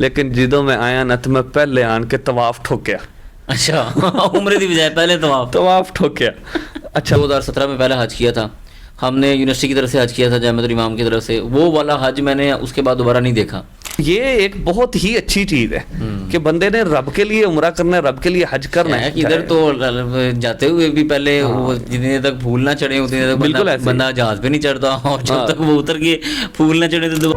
لیکن جدوں میں آیا نا تو میں پہلے آن کے طواف ٹھوکیا. اچھا عمرے کی بجائے پہلے طواف ٹھوکیا. اچھا 2017 میں پہلا حج کیا تھا ہم نے یونیورسٹی کی طرف سے حج کیا تھا جامعۃ الامام کی طرف سے, وہ والا حج میں نے اس کے بعد دوبارہ نہیں دیکھا. یہ ایک بہت ہی اچھی چیز ہے کہ بندے نے رب کے لیے عمرہ کرنا ہے, رب کے لیے حج کرنا ہے. ادھر تو جاتے ہوئے بھی پہلے جتنی دیر تک پھول نہ چڑھے اتنی دیر تک بندہ جہاز پہ نہیں چڑھتا, اور جب تک وہ اتر کے پھول نہ چڑھے تو.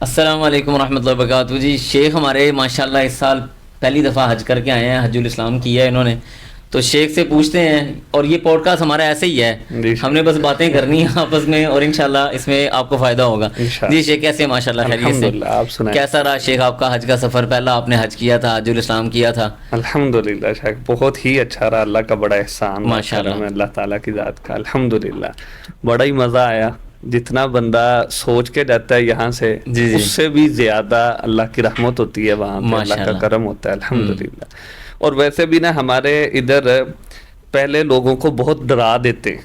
السلام علیکم ورحمۃ اللہ وبرکاتہ. جی شیخ ہمارے ماشاءاللہ اس سال پہلی دفعہ حج کر کے آئے ہیں, حج الاسلام کیا ہے انہوں نے. تو شیخ سے پوچھتے ہیں, اور یہ پوڈ کاسٹ ہمارا ایسے ہی ہے, ہم نے بس باتیں کرنی ہیں آپس میں, اور انشاءاللہ اس میں آپ کو فائدہ ہوگا. جی شیخ کیسے ہیں؟ ماشاءاللہ خیریت سے. کیسا رہا شیخ آپ کا حج کا سفر؟ پہلا آپ نے حج کیا تھا, حج الاسلام کیا تھا. الحمدللہ شیخ بہت ہی اچھا رہا, اللہ کا بڑا احسان ماشاءاللہ, اللہ تعالیٰ کی ذات کا. الحمدللہ بڑا ہی مزہ آیا. جتنا بندہ سوچ کے جاتا ہے یہاں سے اس سے بھی زیادہ اللہ کی رحمت ہوتی ہے وہاں پہ, اللہ کا کرم ہوتا ہے الحمدللہ. اور ویسے بھی نا ہمارے ادھر پہلے لوگوں کو بہت ڈرا دیتے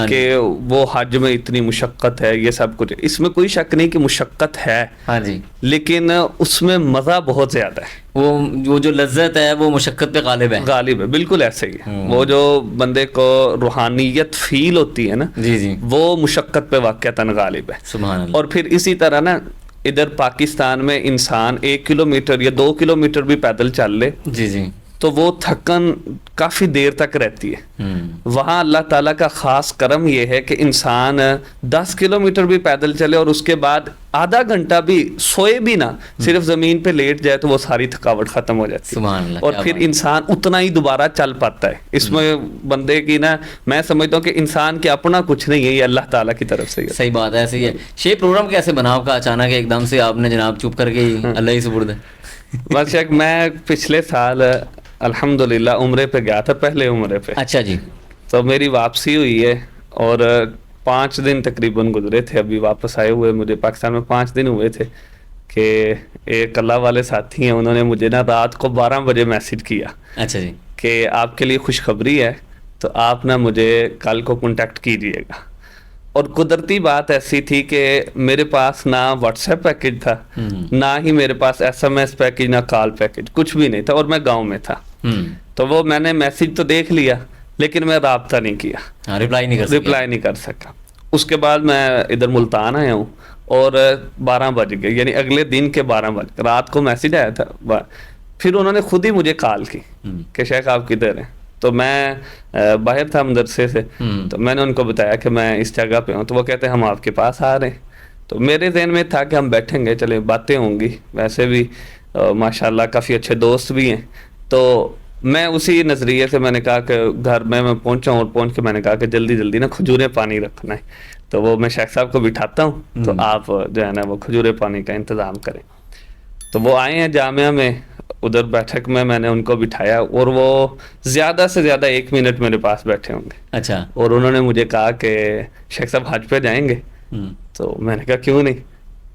کہ وہ حج میں اتنی مشقت ہے, یہ سب کچھ. اس میں کوئی شک نہیں کہ مشقت ہے, لیکن اس میں مزہ بہت زیادہ ہے. وہ جو لذت ہے وہ مشقت پہ غالب ہے. بالکل ایسے ہی ہے. وہ جو بندے کو روحانیت فیل ہوتی ہے نا, وہ مشقت پہ واقعتاً غالب ہے. سبحان اللہ. اور پھر اسی طرح نا ادھر پاکستان میں انسان 1 کلومیٹر یا 2 کلومیٹر بھی پیدل چل لے تو وہ تھکن کافی دیر تک رہتی ہے. وہاں اللہ تعالیٰ کا خاص کرم یہ ہے کہ انسان 10 کلومیٹر بھی پیدل چلے اور اس کے بعد آدھا گھنٹہ بھی سوئے بھی نہ, صرف زمین پہ لیٹ جائے تو وہ ساری تھکاوٹ ختم ہو جاتی ہے, اور پھر انسان اتنا ہی دوبارہ چل پاتا ہے. اس میں بندے کی نا, میں سمجھتا ہوں کہ انسان کے اپنا کچھ نہیں ہے, یہ اللہ تعالیٰ کی طرف سے. صحیح بات ہے, ایسے ہی ہے. شیخ پروگرام کیسے بنا آپ کا؟ اچانک ایک دم سے آپ نے جناب چپ کر کے اللہ ہی سپرد. بس شیخ میں پچھلے سال الحمدللہ عمرے پہ گیا تھا, پہلے عمرے پہ. اچھا جی. تو میری واپسی ہوئی ہے اور 5 دن تقریباً گزرے تھے, ابھی واپس آئے ہوئے مجھے پاکستان میں 5 دن ہوئے تھے. کہ ایک اللہ والے ساتھی ہیں, انہوں نے مجھے نا رات کو 12 بجے میسج کیا. اچھا جی. کہ آپ کے لیے خوشخبری ہے, تو آپ نا مجھے کل کو کانٹیکٹ کیجیے گا. اور قدرتی بات ایسی تھی کہ میرے پاس نہ واٹس ایپ پیکج تھا, نہ ہی میرے پاس SMS پیکج, نہ کال پیکج, کچھ بھی نہیں تھا, اور میں گاؤں میں تھا. تو وہ میں نے میسج تو دیکھ لیا لیکن میں رابطہ نہیں کیا, رپلائی نہیں کر سکا. اس کے بعد میں ادھر ملتان آیا ہوں اور 12 بج گئے, یعنی اگلے دن کے 12 بج, رات کو میسج آیا تھا. پھر انہوں نے خود ہی مجھے کال کی کہ شیخ آپ کدھر ہیں؟ تو میں باہر تھا مدرسے سے, تو میں نے ان کو بتایا کہ میں اس جگہ پہ ہوں. تو وہ کہتے ہیں ہم آپ کے پاس آ رہے ہیں. تو میرے ذہن میں تھا کہ ہم بیٹھیں گے, چلے باتیں ہوں گی. ویسے بھی ماشاءاللہ کافی اچھے دوست بھی ہیں. تو میں اسی نظریے سے میں نے کہا کہ گھر میں پہنچا ہوں, اور پہنچ کے میں نے کہا کہ جلدی جلدی نا کھجورے پانی رکھنا ہے. تو وہ میں شیخ صاحب کو بٹھاتا ہوں, تو آپ جو ہے نا وہ کھجورے پانی کا انتظام کریں. تو وہ آئے ہیں جامعہ میں, ادھر بیٹھک میں نے ان کو بٹھایا, اور وہ زیادہ سے زیادہ 1 منٹ میرے پاس بیٹھے ہوں گے. اچھا. اور انہوں نے مجھے کہا کہ شیخ صاحب حج پہ جائیں گے؟ تو میں نے کہا کیوں نہیں,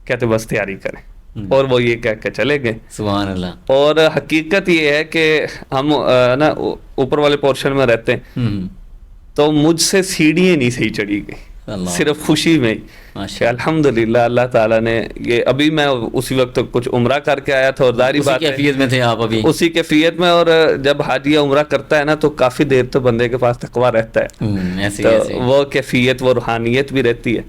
کہتے بس تیاری کریں. اور وہ یہ کہہ کے چلے گئے. سبحان اللہ. اور حقیقت یہ ہے کہ ہم نا اوپر والے پورشن میں رہتے ہیں, تو مجھ سے سیڑھیاں نہیں صحیح چڑھی گئی, صرف خوشی میں کہ الحمدللہ اللہ تعالیٰ نے یہ. ابھی میں اسی وقت کچھ عمرہ کر کے آیا تھا, اور ظاہری بات اسی کیفیت میں تھے آپ ابھی, اسی کیفیت میں. اور جب حج یا عمرہ کرتا ہے نا تو کافی دیر تو بندے کے پاس تقویٰ رہتا ہے, تو وہ کیفیت, وہ روحانیت بھی رہتی ہے.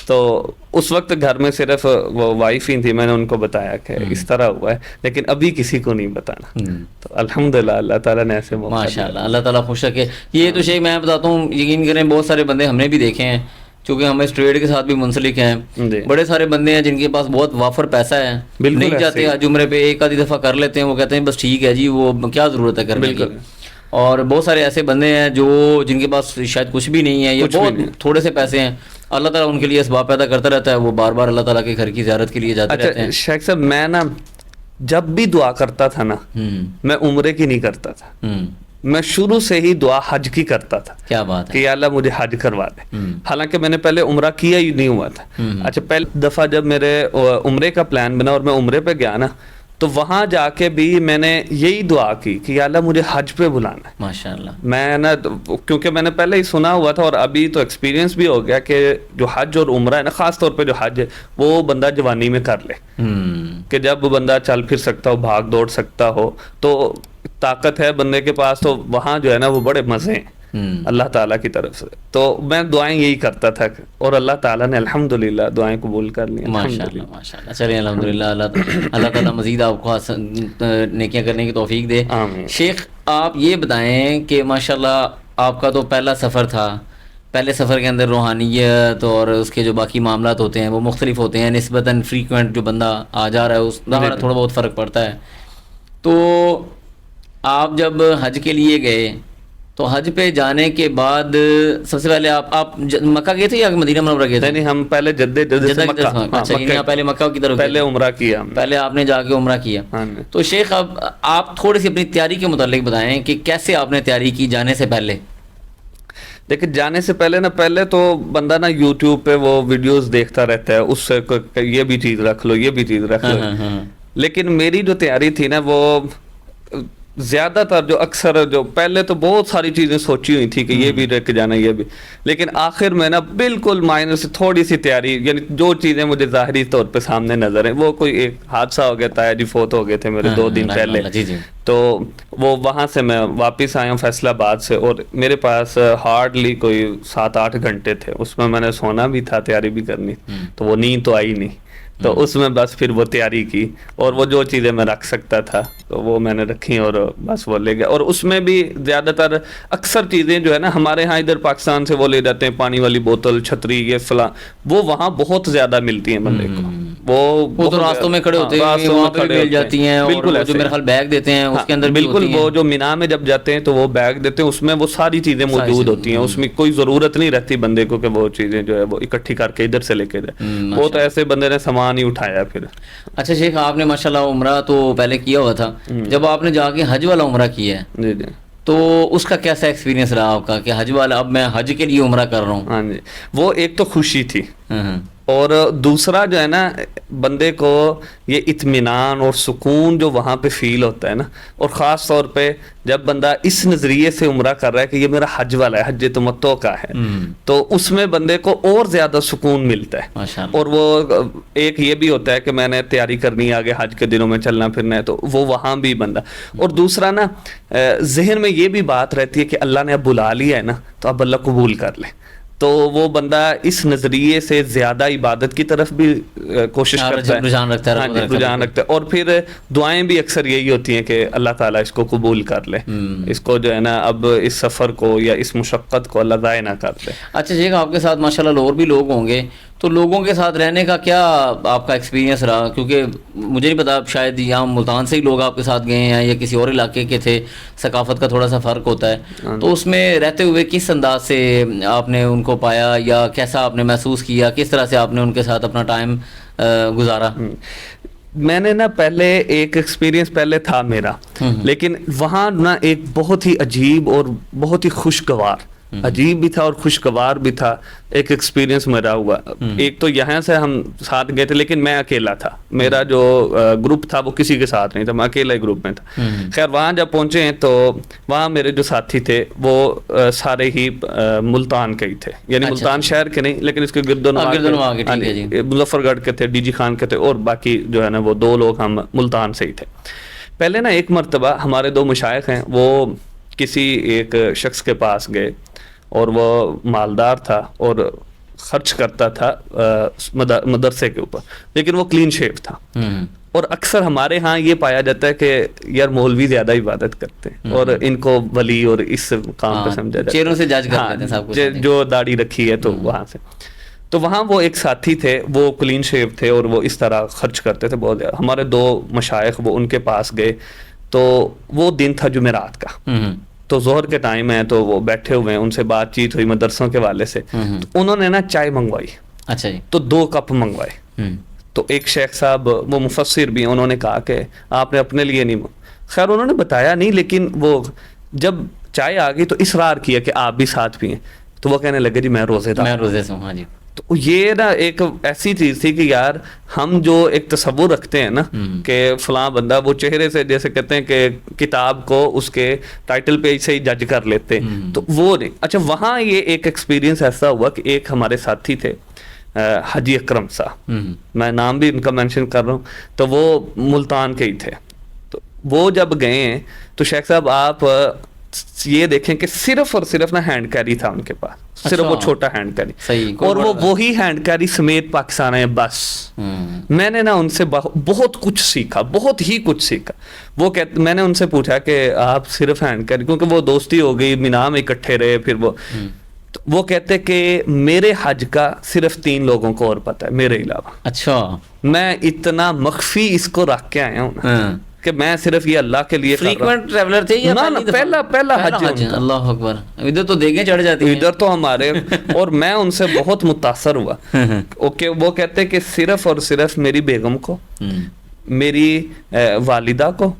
تو اس وقت گھر میں صرف وہ وائف ہی تھی, میں نے ان کو بتایا کہ اس طرح ہوا ہے, لیکن ابھی کسی کو نہیں بتانا. تو الحمدللہ اللہ تعالیٰ نے ایسے موقع ماشاءاللہ, اللہ تعالیٰ خوش رکھے. یہ تو شیخ میں بتاتا ہوں, یقین کریں بہت سارے بندے ہم نے بھی دیکھے ہیں, چونکہ ہم اس ٹریڈ کے ساتھ بھی منسلک ہیں. بڑے سارے بندے ہیں جن کے پاس بہت وافر پیسہ ہے, نہیں جاتے حج عمرے پہ, ایک آدھی دفعہ کر لیتے ہیں, وہ کہتے ہیں بس ٹھیک ہے جی, وہ کیا ضرورت ہے کرنے کی. اور بہت سارے ایسے بندے ہیں جن کے پاس شاید کچھ بھی نہیں ہے, یا بہت تھوڑے سے پیسے ہیں, اللہ تعالیٰ ان کے لیے اسباب پیدا کرتا رہتا ہے, وہ بار بار اللہ تعالیٰ کے گھر کی زیارت کے لیے جاتے رہتے ہیں. شیخ صاحب میں نا جب بھی دعا کرتا تھا نا, میں عمرے کی نہیں کرتا تھا, میں شروع سے ہی دعا حج کی کرتا تھا. کیا بات ہے, کہ یا اللہ مجھے حج کروا دے. حالانکہ میں نے پہلے عمرہ کیا ہی نہیں ہوا تھا. اچھا پہلی دفعہ جب میرے عمرے کا پلان بنا اور میں عمرے پہ گیا نا, تو وہاں جا کے بھی میں نے یہی دعا کی کہ یا اللہ مجھے حج پہ بلانا ہے. ماشاءاللہ. میں نا کیونکہ میں نے پہلے ہی سنا ہوا تھا اور ابھی تو ایکسپیرینس بھی ہو گیا کہ جو حج اور عمرہ ہے نا, خاص طور پہ جو حج ہے وہ بندہ جوانی میں کر لے, کہ جب بندہ چل پھر سکتا ہو, بھاگ دوڑ سکتا ہو, تو طاقت ہے بندے کے پاس, تو وہاں جو ہے نا وہ بڑے مزے ہیں اللہ تعالیٰ کی طرف سے. تو میں دعائیں یہی کرتا تھا اور اللہ تعالیٰ نے الحمدللہ دعائیں قبول کر لی. ماشاءاللہ ماشاءاللہ. چلیے الحمدللہ, اللہ تعالیٰ مزید آپ کو نیکیاں کرنے کی توفیق دے. شیخ آپ یہ بتائیں کہ ماشاءاللہ آپ کا تو پہلا سفر تھا, پہلے سفر کے اندر روحانیت اور اس کے جو باقی معاملات ہوتے ہیں وہ مختلف ہوتے ہیں, نسبتاً فریکوینٹ جو بندہ آ جا رہا ہے اس کا تھوڑا بہت فرق پڑتا ہے. تو آپ جب حج کے لیے گئے تو حج پہ جانے کے بعد سب سے پہلے آپ مکہ گئے تھے یا مدینہ منورہ گئے تھے؟ نہیں, ہم پہلے جدہ اچھا, پہلے مکہ کی طرف پہلے عمرہ کیا, پہلے آپ نے جا کے عمرہ کیا. تو شیخ اب آپ تھوڑی سی اپنی تیاری کے متعلق بتائیں کہ کیسے آپ نے تیاری کی جانے سے پہلے. دیکھیں جانے سے پہلے نا, پہلے تو بندہ نا یوٹیوب پہ وہ ویڈیوز دیکھتا رہتا ہے, اس سے یہ بھی چیز رکھ لو, یہ بھی چیز رکھ لو. لیکن میری جو تیاری تھی نا وہ زیادہ تر جو اکثر جو پہلے تو بہت ساری چیزیں سوچی ہوئی تھی کہ یہ بھی رہ کے جانا, یہ بھی, لیکن آخر میں نا بالکل مائنر سے تھوڑی سی تیاری, یعنی جو چیزیں مجھے ظاہری طور پہ سامنے نظر ہیں, وہ کوئی ایک حادثہ ہو گیا, تایا جی فوت ہو گئے تھے میرے 2 دن پہلے, تو وہ وہاں سے میں واپس آیا ہوں فیصل آباد سے, اور میرے پاس ہارڈلی کوئی 7-8 گھنٹے تھے, اس میں نے سونا بھی تھا, تیاری بھی کرنی, تو وہ نیند تو آئی نہیں, تو اس میں بس پھر وہ تیاری کی, اور وہ جو چیزیں میں رکھ سکتا تھا تو وہ میں نے رکھی اور بس وہ لے گیا. اور اس میں بھی زیادہ تر اکثر چیزیں جو ہے نا ہمارے ہاں ادھر پاکستان سے وہ لے جاتے ہیں, پانی والی بوتل, چھتری, یہ فلاں, وہ وہاں بہت زیادہ ملتی ہیں بندے کو, وہ تو راستوں میں کھڑے ہوتے ہیں, وہاں پہ مل جاتی ہیں. بالکل, جو میرے خیال بیگ دیتے ہیں اس کے اندر بالکل, وہ جو مینا میں جب جاتے ہیں تو وہ بیگ دیتے ہیں, اس میں وہ ساری چیزیں موجود ہوتی ہیں, اس میں کوئی ضرورت نہیں رہتی بندے کو کہ وہ چیزیں جو ہے وہ اکٹھی کر کے ادھر سے لے کے جائے, وہ تو ایسے بندے نے سامان ہی اٹھایا پھر. اچھا شیخ, آپ نے ماشاءاللہ عمرہ تو پہلے کیا ہوا تھا, جب آپ نے جا کے حج والا عمرہ کیا ہے جی جی, تو اس کا کیسا ایکسپیرینس رہا آپ کا کہ حج والا, اب میں حج کے لیے عمرہ کر رہا ہوں؟ ہاں جی, وہ ایک تو خوشی تھی, اور دوسرا جو ہے نا بندے کو یہ اطمینان اور سکون جو وہاں پہ فیل ہوتا ہے نا, اور خاص طور پہ جب بندہ اس نظریے سے عمرہ کر رہا ہے کہ یہ میرا حج والا ہے, حج تمتع کا ہے, تو اس میں بندے کو اور زیادہ سکون ملتا ہے. اور وہ ایک یہ بھی ہوتا ہے کہ میں نے تیاری کرنی ہے آگے حج کے دنوں میں چلنا پھرنا ہے, تو وہ وہاں بھی بندہ, اور دوسرا نا ذہن میں یہ بھی بات رہتی ہے کہ اللہ نے اب بلا لیا ہے نا تو اب اللہ قبول کر لے, تو وہ بندہ اس نظریے سے زیادہ عبادت کی طرف بھی کوشش کرتا ہے, رجحان رکھتا ہے. اور پھر دعائیں بھی اکثر یہی ہوتی ہیں کہ اللہ تعالیٰ اس کو قبول کر لے, اس کو جو ہے نا اب اس سفر کو یا اس مشقت کو اللہ ضائع نہ کر لے. اچھا جی, آپ کے ساتھ ماشاءاللہ اور بھی لوگ ہوں گے, تو لوگوں کے ساتھ رہنے کا کیا آپ کا ایکسپیرینس رہا؟ کیونکہ مجھے نہیں پتا, شاید یہاں ملتان سے ہی لوگ آپ کے ساتھ گئے ہیں یا کسی اور علاقے کے تھے, ثقافت کا تھوڑا سا فرق ہوتا ہے, تو اس میں رہتے ہوئے کس انداز سے آپ نے ان کو پایا, یا کیسا آپ نے محسوس کیا, کس طرح سے آپ نے ان کے ساتھ اپنا ٹائم گزارا؟ میں نے نا پہلے ایک ایکسپیرینس پہلے تھا میرا, لیکن وہاں نا ایک بہت ہی عجیب اور بہت ہی خوشگوار, عجیب بھی تھا اور خوشگوار بھی تھا ایک ایکسپیرینس میرا ہوا. ایک تو یہاں سے ہم ساتھ گئے تھے, لیکن میں اکیلا تھا, میرا جو گروپ تھا وہ کسی کے ساتھ نہیں تھا, میں اکیلا ہی گروپ میں تھا. خیر وہاں جب پہنچے ہیں تو وہاں میرے جو ساتھی تھے وہ سارے ہی ملتان کے ہی تھے, یعنی ملتان شہر کے نہیں لیکن اس کے گرد و نواح کے, مظفر گڑھ کے تھے, ڈی جی خان کے تھے, اور باقی جو ہے نا وہ 2 لوگ ہم ملتان سے ہی تھے. پہلے نا ایک مرتبہ ہمارے 2 مشائخ ہیں, وہ کسی ایک شخص کے پاس گئے, اور وہ مالدار تھا اور خرچ کرتا تھا مدرسے کے اوپر, لیکن وہ کلین شیپ تھا. اور اکثر ہمارے ہاں یہ پایا جاتا ہے کہ یار مولوی زیادہ عبادت کرتے ہیں اور ان کو ولی اور اس کام پہ سمجھا جاتا ہے, چہروں سے جج کر لیتے ہیں سب کچھ, جو داڑھی رکھی ہے تو وہاں سے. تو وہاں وہ ایک ساتھی تھے, وہ کلین شیپ تھے اور وہ اس طرح خرچ کرتے تھے بہت زیادہ. ہمارے 2 مشائخ وہ ان کے پاس گئے, تو وہ دن تھا جمعرات کا, تو ظہر کے ٹائم ہے, تو وہ بیٹھے ہوئے ہیں, ان سے بات چیت ہوئی مدرسوں کے والے سے, تو انہوں نے نا چائے منگوائی. اچھا جی, تو 2 کپ منگوائے. تو ایک شیخ صاحب وہ مفسر بھی ہیں, انہوں نے کہا کہ آپ نے اپنے لیے نہیں, خیر انہوں نے بتایا نہیں, لیکن وہ جب چائے آ گئی تو اصرار کیا کہ آپ بھی ساتھ پئیں. تو وہ کہنے لگے جی میں روزے دار، میں روزے سے ہوں. ہاں جی. تو یہ نا ایک ایسی چیز تھی کہ یار ہم جو ایک تصور رکھتے ہیں نا کہ فلاں بندہ، وہ چہرے سے جیسے کہتے ہیں کہ کتاب کو اس کے ٹائٹل پہ سے ہی جج کر لیتے، تو وہ نہیں. اچھا وہاں یہ ایک ایکسپیرینس ایسا ہوا کہ ایک ہمارے ساتھی تھے حاجی اکرم صاحب، میں نام بھی ان کا مینشن کر رہا ہوں، تو وہ ملتان کے ہی تھے. تو وہ جب گئے ہیں تو شیخ صاحب آپ یہ دیکھیں کہ صرف اور صرف نا ہینڈ کیری تھا ان کے پاس، صرف وہ چھوٹا ہینڈ کیری، اور وہ وہی ہینڈ کیری سمیت پاکستان ہے بس. میں نے نا ان سے بہت کچھ سیکھا، بہت ہی کچھ سیکھا. میں نے ان سے پوچھا کہ آپ صرف ہینڈ کیری، کیونکہ وہ دوستی ہو گئی، مینا میں اکٹھے رہے، پھر وہ کہتے کہ میرے حج کا صرف 3 لوگوں کو اور پتہ ہے میرے علاوہ. اچھا. میں اتنا مخفی اس کو رکھ کے آیا ہوں کہ میں صرف یہ اللہ کے لیے. فریکوینٹ ٹریولر تھے یا پہلا حج؟ اللہ اکبر. ادھر تو دیکھیں چڑھ جاتی ہیں ادھر تو ہمارے. اور میں ان سے بہت متاثر ہوا. وہ کہتے کہ صرف اور صرف میری بیگم کو، میری والدہ کو،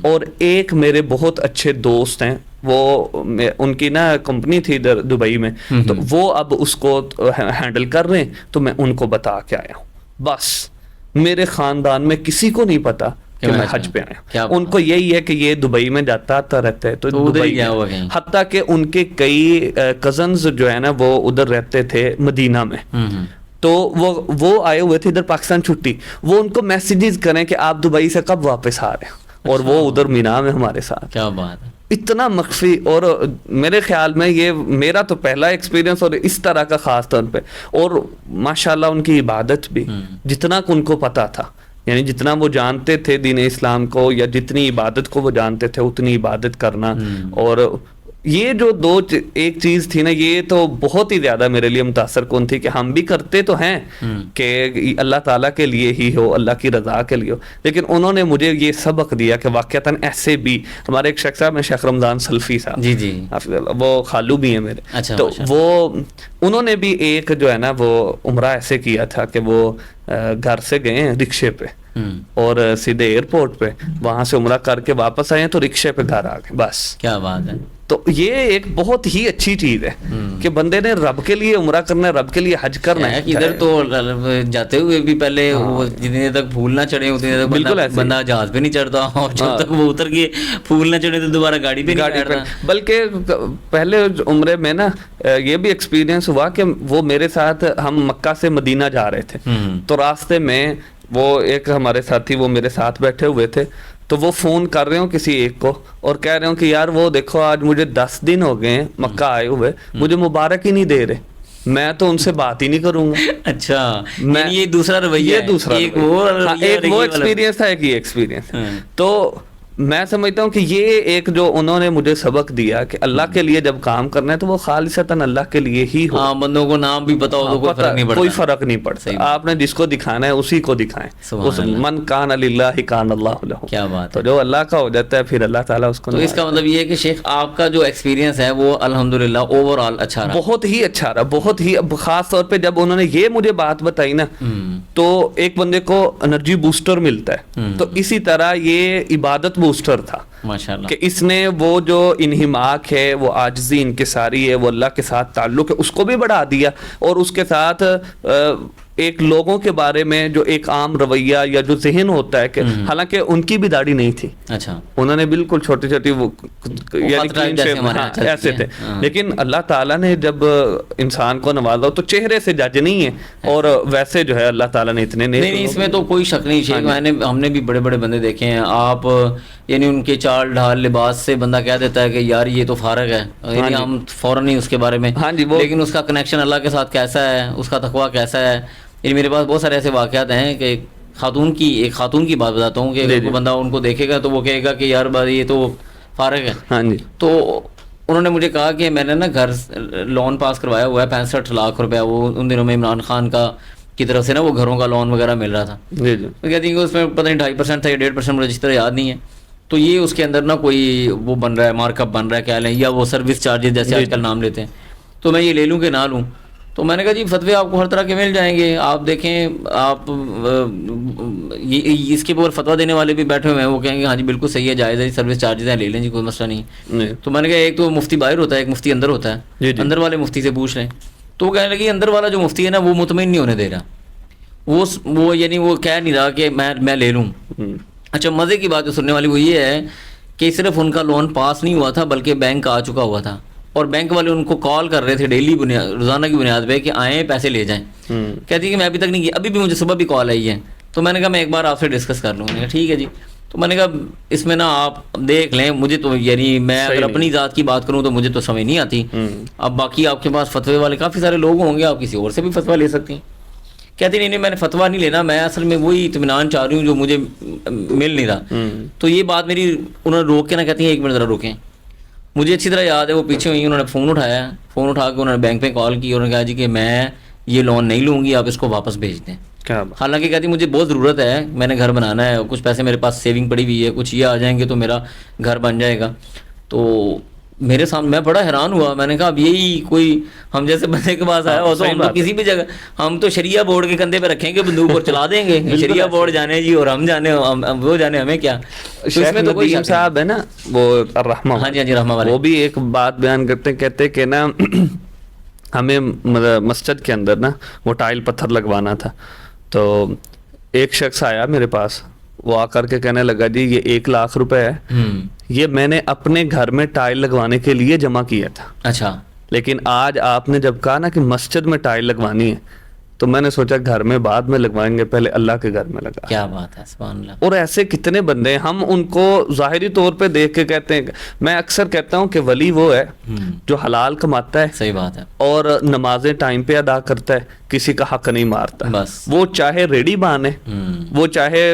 اور ایک میرے بہت اچھے دوست ہیں، وہ ان کی نا کمپنی تھی ادھر دبئی میں، تو وہ اب اس کو ہینڈل کر رہے ہیں، تو میں ان کو بتا کے آیا ہوں. بس میرے خاندان میں کسی کو نہیں پتا کہ میں حج پہ آیا. ان کو یہی ہے کہ یہ دبئی میں جاتا آتا رہتا ہے، تو دبئی، حتیٰ کہ ان کے کئی کزنز جو ہے نا وہ ادھر رہتے تھے مدینہ میں، تو وہ آئے ہوئے تھے ادھر پاکستان چھٹی. وہ ان کو میسیجز کریں کہ آپ دبئی سے کب واپس آ رہے ہیں، اور وہ ادھر مینا میں ہمارے ساتھ. کیا بات ہے. اتنا مخفی. اور میرے خیال میں یہ میرا تو پہلا ایکسپیرینس اور اس طرح کا خاص طور پہ. اور ماشاءاللہ ان کی عبادت بھی جتنا ان کو پتا تھا، یعنی جتنا وہ جانتے تھے دین اسلام کو، یا جتنی عبادت کو وہ جانتے تھے اتنی عبادت کرنا. اور یہ جو ایک چیز تھی نا، یہ تو بہت ہی زیادہ میرے لیے متاثر کن تھی کہ ہم بھی کرتے تو ہیں کہ اللہ تعالیٰ کے لیے ہی ہو، اللہ کی رضا کے لیے ہو، لیکن انہوں نے مجھے یہ سبق دیا کہ واقعتاً ایسے بھی. ہمارے ایک شخص صاحب ہیں شیخ رمضان سلفی صاحب، جی جی، وہ خالو بھی ہیں میرے. تو وہ انہوں نے بھی ایک جو ہے نا وہ عمرہ ایسے کیا تھا کہ وہ گھر سے گئے ہیں رکشے پہ، اور سیدھے ایئرپورٹ پہ وہاں سے عمرہ کر کے واپس آئے ہیں، تو رکشے پہ گھر آ گئے بس. کیا بات ہے. تو یہ ایک بہت ہی اچھی چیز ہے کہ بندے نے رب کے لیے عمرہ کرنا ہے، رب کے لیے حج کرنا ہے. ادھر تو جاتے ہوئے بھی پہلے جتنے تک پھول نہ چڑھے اتنے تک بندہ جہاز پہ نہیں چڑھتا، اور جب تک وہ اتر کے پھول نہ چڑھے تو دوبارہ گاڑی پہ نہیں بیٹھتا. بلکہ پہلے عمرے میں نا یہ بھی ایکسپیرینس ہوا کہ وہ میرے ساتھ، ہم مکہ سے مدینہ جا رہے تھے، تو راستے میں وہ ایک ہمارے ساتھی وہ میرے ساتھ بیٹھے ہوئے تھے، تو وہ فون کر رہے ہوں کسی ایک کو اور کہہ رہے ہوں کہ یار وہ دیکھو آج مجھے 10 دن ہو گئے ہیں مکہ آئے ہوئے، مجھے مبارک ہی نہیں دے رہے، میں تو ان سے بات ہی نہیں کروں گا. اچھا، یہ دوسرا رویہ، ایک وہ ایکسپیرینس تھا، ایک یہ ایکسپیرینس. تو میں سمجھتا ہوں کہ یہ ایک جو انہوں نے مجھے سبق دیا کہ اللہ کے لیے جب کام کرنا ہے تو وہ خالصتاً اللہ کے لیے ہی ہو. ہاں، بندوں کو نام بھی پتا ہو تو کوئی فرق نہیں پڑتا. آپ نے جس کو دکھانا ہے اسی کو دکھائیں. من کان للہ کان اللہ لہ. کیا بات. تو جو اللہ کا ہو جاتا ہے پھر اللہ تعالیٰ اس کو. تو اس کا مطلب یہ ہے کہ شیخ آپ کا جو ایکسپیرینس ہے وہ الحمدللہ اوور آل اچھا رہا. بہت ہی اچھا رہا، بہت ہی. خاص طور پہ جب انہوں نے یہ مجھے بات بتائی نا، تو ایک بندے کو انرجی بوسٹر ملتا ہے، تو اسی طرح یہ عبادت بوسٹر تھا ماشاءاللہ، کہ اس نے وہ جو انہماک ہے، وہ عاجزی انکساری ہے، وہ اللہ کے ساتھ تعلق ہے، اس کو بھی بڑھا دیا. اور اس کے ساتھ ایک لوگوں کے بارے میں جو ایک عام رویہ یا جو ذہن ہوتا ہے کہ حالانکہ ان کی بھی داڑھی نہیں تھی، اچھا انہوں نے بالکل چھوٹی چھوٹی وہ ایسے تھے، لیکن اللہ تعالیٰ نے جب انسان کو نوازا تو چہرے سے جج نہیں ہے، اور ویسے جو ہے اللہ تعالیٰ نے اتنے نہیں، اس میں تو کوئی شک نہیں. شیخ ہم نے بھی بڑے بڑے بندے دیکھے ہیں، آپ یعنی ان کے چال ڈھال لباس سے بندہ کہہ دیتا ہے کہ یار یہ تو فارغ ہے، یعنی ہم فوراً ہی اس کے بارے میں، لیکن اس کا کنیکشن اللہ کے ساتھ کیسا ہے، اس کا تقویٰ کیسا ہے. یعنی میرے پاس بہت سارے ایسے واقعات ہیں کہ ایک خاتون کی بات بتاتا ہوں کہ بندہ ان کو دیکھے گا تو وہ کہے گا کہ یار بات یہ تو فارغ ہے. ہاں جی. تو انہوں نے مجھے کہا کہ میں نے نا گھر لون پاس کروایا ہوا ہے 65 لاکھ روپیہ، وہ ان دنوں میں عمران خان کی طرف سے نا وہ گھروں کا لون وغیرہ مل رہا تھا. جی جی. تو کہتی ہیں کہ اس میں پتہ نہیں 2.5% تھا یا 1.5%، مجھے جس طرح یاد نہیں ہے. تو یہ اس کے اندر نا کوئی وہ بن رہا ہے، مارک اپ بن رہا ہے کیا لیں، یا وہ سروس چارجز جیسے آج کل نام لیتے ہیں. تو میں یہ لے لوں کہ نہ لوں. تو میں نے کہا جی فتوے آپ کو ہر طرح کے مل جائیں گے, آپ دیکھیں آپ اس کے اوپر فتویٰ دینے والے بھی بیٹھے ہوئے ہیں, وہ کہیں گے ہاں جی بالکل صحیح ہے, جائز ہے, سروس چارجز ہیں لے لیں جی, کوئی مسئلہ نہیں. تو میں نے کہا ایک تو مفتی باہر ہوتا ہے, ایک مفتی اندر ہوتا ہے, اندر والے مفتی سے پوچھ لیں. تو وہ کہنے لگی اندر والا جو مفتی ہے نا وہ مطمئن نہیں ہونے دے رہا, وہ یعنی وہ کہہ نہیں رہا کہ میں لے لوں. اچھا مزے کی بات جو سننے والی وہ یہ ہے کہ صرف ان کا لون پاس نہیں ہوا تھا بلکہ بینک آ چکا ہوا تھا, اور بینک والے ان کو کال کر رہے تھے ڈیلی روزانہ کی بنیاد پہ کہ آئیں پیسے لے جائیں. کہتی کہ میں ابھی تک نہیں کیا, ابھی بھی مجھے صبح بھی کال آئی ہے. تو میں نے کہا میں ایک بار آپ سے ڈسکس کر لوں. میں نے کہا ٹھیک ہے جی. تو میں نے کہا اس میں نا آپ دیکھ لیں, مجھے تو یعنی میں اگر اپنی ذات کی بات کروں تو مجھے تو سمجھ نہیں آتی. اب باقی آپ کے پاس فتوے والے کافی سارے لوگ ہوں گے, آپ کسی اور سے بھی فتویٰ لے سکتی ہیں. کہتی نہیں میں نے فتویٰ نہیں لینا, میں اصل میں وہی اطمینان چاہ رہی ہوں جو مجھے مل نہیں رہا. تو یہ بات میری انہوں نے روک کے نا کہتی ہیں ایک منٹ ذرا روکیں. مجھے اچھی طرح یاد ہے وہ پیچھے ہوئی, انہوں نے فون اٹھایا, فون اٹھا کے انہوں نے بینک پہ کال کی, انہوں نے کہا جی کہ میں یہ لون نہیں لوں گی, آپ اس کو واپس بھیج دیں. حالانکہ کہتی مجھے بہت ضرورت ہے, میں نے گھر بنانا ہے, کچھ پیسے میرے پاس سیونگ پڑی ہوئی ہے, کچھ یہ آ جائیں گے تو میرا گھر بن جائے گا. تو میرے سامنے میں بڑا حیران ہوا. میں نے کہا اب یہی کوئی ہم جیسے بندے کے پاس آیا ہو تو ہم تو کسی بھی جگہ ہم تو شریعہ بورڈ کے کندھے پہ رکھیں گے, بندوق اور چلا دیں گے. شریعہ بورڈ جانے جی اور ہم جانے, وہ جانے ہمیں کیا. شیخ ندیم صاحب ہے نا وہ الرحمہ, ہاں جی رحمہ والے, وہ بھی ایک بات بیان کرتے ہیں, کہتے کہ نا ہمیں مسجد کے اندر نا وہ ٹائل پتھر لگوانا تھا. تو ایک شخص آیا میرے پاس, وہ آ کر کے کہنے لگا جی یہ 1 لاکھ روپے ہے, یہ میں نے اپنے گھر میں ٹائل لگوانے کے لیے جمع کیا تھا. اچھا, لیکن آج آپ نے جب کہا نا کہ مسجد میں ٹائل لگوانی ہے تو میں نے سوچا گھر میں بعد میں لگوائیں گے, پہلے اللہ کے گھر میں لگا. کیا بات ہے, سبحان اللہ. اور ایسے کتنے بندے ہیں, ہم ان کو ظاہری طور پہ دیکھ کے کہتے ہیں. میں اکثر کہتا ہوں کہ ولی وہ ہے جو حلال کماتا ہے, صحیح بات ہے, اور نمازیں ٹائم پہ ادا کرتا ہے, کسی کا حق نہیں مارتا. بس وہ چاہے ریڈی بانے, وہ چاہے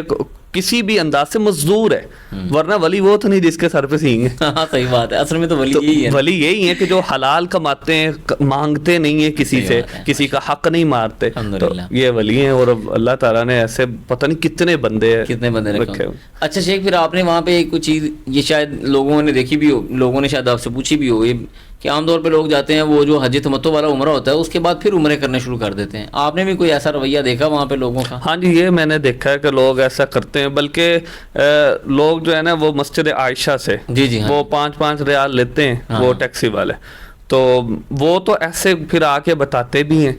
کسی بھی انداز سے مزدور ہے, ورنہ ولی وہ تو نہیں جس کے سر پہ سینگ ہے. ہاں صحیح بات ہے, اصل میں تو ولی یہی ہے. ولی یہی ہے کہ جو حلال کماتے ہیں, مانگتے نہیں ہیں کسی سے, کسی کا حق نہیں مارتے, تو یہ ولی ہیں. اور اللہ تعالیٰ نے ایسے پتہ نہیں کتنے بندے رکھے. اچھا شیخ, پھر آپ نے وہاں پہ ایک چیز یہ شاید لوگوں نے دیکھی بھی ہو, لوگوں نے شاید آپ سے پوچھی بھی ہو, یہ کہ عام طور پہ لوگ جاتے ہیں وہ جو حج تمتع والا عمرہ ہوتا ہے اس کے بعد پھر عمرے کرنے شروع کر دیتے ہیں. آپ نے بھی کوئی ایسا رویہ دیکھا وہاں پہ لوگوں کا؟ ہاں جی, یہ میں نے دیکھا ہے کہ لوگ ایسا کرتے ہیں. بلکہ لوگ جو ہے نا وہ مسجد عائشہ سے جی وہ 5-5 ریال لیتے ہیں وہ ٹیکسی والے, تو وہ تو ایسے پھر آ کے بتاتے بھی ہیں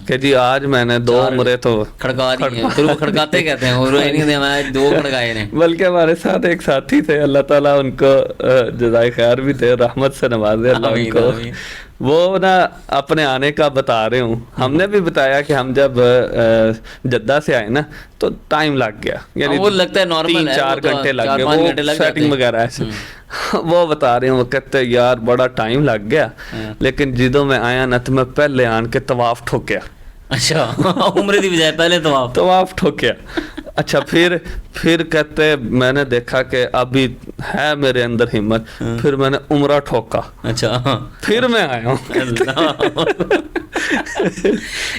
کہ جی آج میں نے 2 عمرے تو کھڑکا دی ہیں. پھر وہ کھڑکاتے کہتے ہیں, اور میں 2 کھڑکائے نے. بلکہ ہمارے ساتھ ایک ساتھی تھے, اللہ تعالیٰ ان کو جزائے خیر بھی تھے, رحمت سے نوازے اللہ ان کو. وہ نا اپنے آنے کا بتا رہے ہوں, ہم نے بھی بتایا کہ ہم جب جدہ سے آئے نا تو ٹائم لگ گیا, یعنی وہ لگتا ہے نارمل 3-4 گھنٹے لگ گئے, وہ سیٹنگ وغیرہ ایسے. وہ بتا رہے ہیں, وہ کہتے ہیں یار بڑا ٹائم لگ گیا, لیکن جدوں میں آیا نا تو میں پہلے آن کے طواف ٹھوکیا. اچھا, عمرے دی بجائے پہلے طواف ٹھوکیا. اچھا, پھر کہتے میں نے دیکھا کہ ابھی ہے میرے اندر ہمت, پھر میں نے عمرہ ٹھوکا. اچھا, پھر میں آیا ہوں.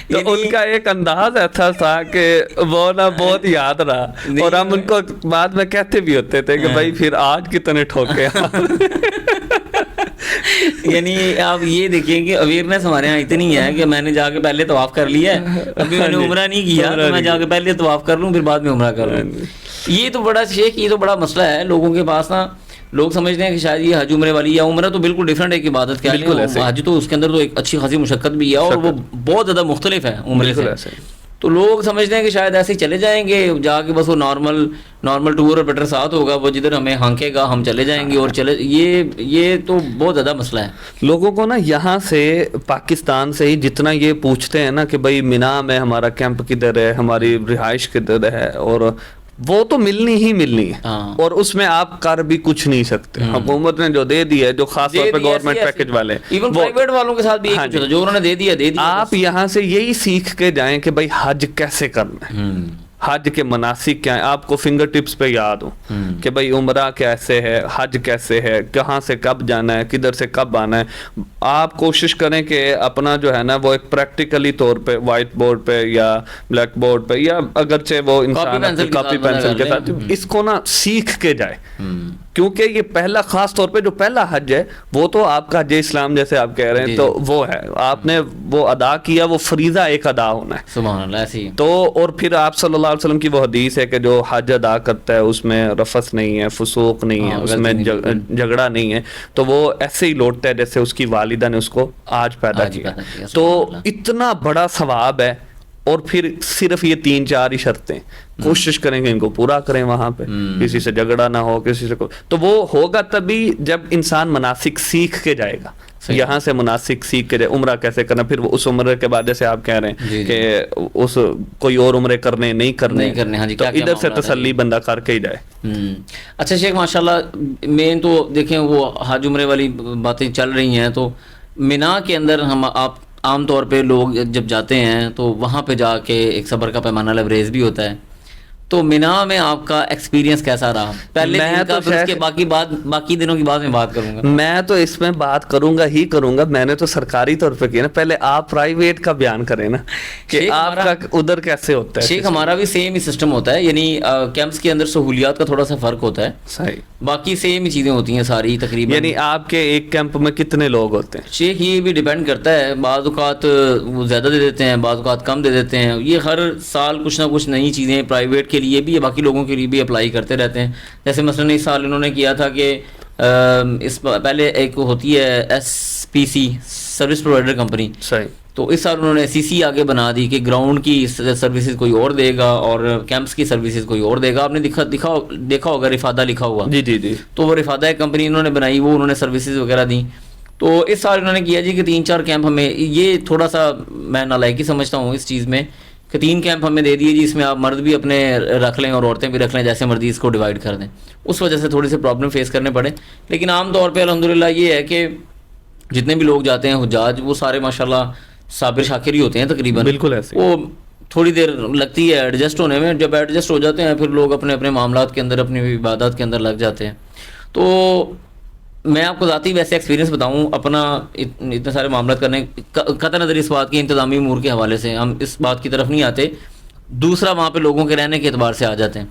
تو ان کا ایک انداز ایسا تھا کہ وہ نا بہت یاد رہا, اور ہم ان کو بعد میں کہتے بھی ہوتے تھے کہ بھائی پھر آج کتنے ٹھوکے. یعنی آپ یہ دیکھیں کہ اویئرنیس ہمارے یہاں اتنی ہے کہ میں نے جا کے پہلے طواف کر لیا ہے, ابھی میں نے عمرہ نہیں کیا تو میں جا کے پہلے طواف کر لوں پھر بعد میں عمرہ کر لوں. یہ تو بڑا شیخ, یہ تو بڑا مسئلہ ہے لوگوں کے پاس نا. لوگ سمجھتے ہیں کہ شاید یہ حج عمرے والی, یا عمرہ تو بالکل ڈفرینٹ ایک عبادت کیا ہے, حج تو اس کے اندر تو ایک اچھی خاصی مشقت بھی ہے اور وہ بہت زیادہ مختلف ہے عمرے سے. تو لوگ سمجھتے ہیں کہ شاید ایسے ہی چلے جائیں گے جا کے, بس وہ نارمل ٹور اور پیٹر ساتھ ہوگا, وہ جدھر ہمیں ہانکے گا ہم چلے جائیں گے اور یہ تو بہت زیادہ مسئلہ ہے. لوگوں کو نا یہاں سے پاکستان سے ہی جتنا یہ پوچھتے ہیں نا کہ بھائی مینا میں ہمارا کیمپ کدھر ہے, ہماری رہائش کدھر ہے, اور وہ تو ملنی ہی ملنی ہے, اور اس میں آپ کر بھی کچھ نہیں سکتے. حکومت نے جو دے دی ہے, جو خاص طور پہ گورنمنٹ پیکج والے, ایون پرائیویٹ والوں کے ساتھ بھی کچھ ہوتا ہے جو انہوں نے دے دیا. آپ یہاں سے یہی سیکھ کے جائیں کہ بھائی حج کیسے کرنا ہے, حج کے مناسک کیا ہیں, آپ کو فنگر ٹپس پہ یاد ہو کہ بھائی عمرہ کیسے ہے, حج کیسے ہے, کہاں سے کب جانا ہے, کدھر سے کب آنا ہے. آپ کوشش کریں کہ اپنا جو ہے نا وہ ایک پریکٹیکلی طور پہ وائٹ بورڈ پہ یا بلیک بورڈ پہ, یا اگرچہ وہ انسان کاپی پینسل کے ساتھ اس کو نا سیکھ کے جائے. کیونکہ یہ پہلا خاص طور پہ جو پہلا حج ہے وہ تو آپ کا حج اسلام جیسے آپ کہہ رہے ہیں تو وہ ہے, آپ نے وہ ادا کیا, وہ فریضہ ایک ادا ہونا ہے. سبحان اللہ. ایسی تو اور پھر آپ صلی اللہ علیہ وسلم کی وہ حدیث ہے کہ جو حج ادا کرتا ہے اس میں رفث نہیں ہے, فسوق نہیں ہے, اس میں جھگڑا نہیں ہے, تو وہ ایسے ہی لوٹتا ہے جیسے اس کی والدہ نے اس کو آج پیدا کیا. تو اتنا بڑا ثواب ہے. اور پھر صرف یہ 3-4 ہی شرطیں کوشش کریں گے ان کو پورا کریں, وہاں پہ کسی سے جھگڑا نہ ہو, کسی سے تو وہ ہوگا تبھی جب انسان مناسک سیکھ کے جائے گا. یہاں سے مناسک سیکھ کے جائے, عمرہ کیسے کرنا, پھر اس عمرے کے بعد جیسے آپ کہہ رہے ہیں کہ اس کوئی اور عمرے کرنے نہیں کرنے, تو ادھر سے تسلی بندہ کر کے ہی جائے. اچھا شیخ ماشاءاللہ, مین تو دیکھیں وہ حج عمرے والی باتیں چل رہی ہیں, تو مینا کے اندر ہم آپ عام طور پہ لوگ جب جاتے ہیں تو وہاں پہ جا کے ایک صبر کا پیمانہ لبریز بھی ہوتا ہے. تو مینا میں آپ کا ایکسپیرینس کیسا رہا پہلے دن کا, پھر اس کے باقی دنوں کی بعد میں بات کروں گا. میں تو اس میں بات کروں گا, میں نے تو سرکاری طور پہ کیا نا, پہلے آپ پرائیویٹ کا بیان کریں نا کہ آپ کا ادھر کیسے ہوتا ہے. شیخ ہمارا بھی سیم ہی سسٹم ہوتا ہے, یعنی کیمپس کے اندر سہولیات کا تھوڑا سا فرق ہوتا ہے, صحیح, باقی سیم ہی چیزیں ہوتی ہیں ساری تقریباً. یعنی آپ کے ایک کیمپ میں کتنے لوگ ہوتے ہیں شیخ؟ یہ بھی ڈیپینڈ کرتا ہے, بعض اوقات وہ زیادہ دے دیتے ہیں, بعض اوقات کم دے دیتے ہیں. یہ ہر سال کچھ نہ کچھ نئی چیزیں پرائیویٹ کے لیے بھی, باقی لوگوں کے لیے بھی اپلائی کرتے رہتے ہیں. جیسے مثلاً اس سال انہوں نے کیا تھا کہ اس پہلے ایک ہوتی ہے SPC سروس پرووائڈر کمپنی, صحیح, تو اس سال انہوں نے CC آگے بنا دی کہ گراؤنڈ کی سروسز کوئی اور دے گا اور کیمپس کی سروسز کوئی اور دے گا. آپ نے دیکھا ہوگا رفادہ لکھا ہوا, جی, تو وہ رفادہ ایک کمپنی انہوں نے بنائی, وہ انہوں نے سروسز وغیرہ دی. تو اس سال انہوں نے کیا جی کہ 3-4 کیمپ ہمیں, یہ تھوڑا سا میں نالائکی سمجھتا ہوں اس چیز میں کہ 3 کیمپ ہمیں دے دیے جی, اس میں آپ مرد بھی اپنے رکھ لیں اور عورتیں بھی رکھ لیں, جیسے مرضی اس کو ڈیوائڈ کر دیں. اس وجہ سے تھوڑی سی پرابلم فیس کرنے پڑے, لیکن عام طور پہ الحمدللہ یہ ہے کہ جتنے بھی لوگ جاتے ہیں حجاج وہ سارے ماشاءاللہ صابر شاکر ہی ہوتے ہیں تقریباً. بالکل ایسے, وہ تھوڑی دیر لگتی ہے ایڈجسٹ ہونے میں, جب ایڈجسٹ ہو جاتے ہیں پھر لوگ اپنے اپنے معاملات کے اندر, اپنی عبادات کے اندر لگ جاتے ہیں. تو میں آپ کو ذاتی ویسے ایکسپیرینس بتاؤں اپنا, اتنے سارے معاملات کرنے قطع نظر اس بات کی انتظامی امور کے حوالے سے ہم اس بات کی طرف نہیں آتے, دوسرا وہاں پہ لوگوں کے رہنے کے اعتبار سے آ جاتے ہیں.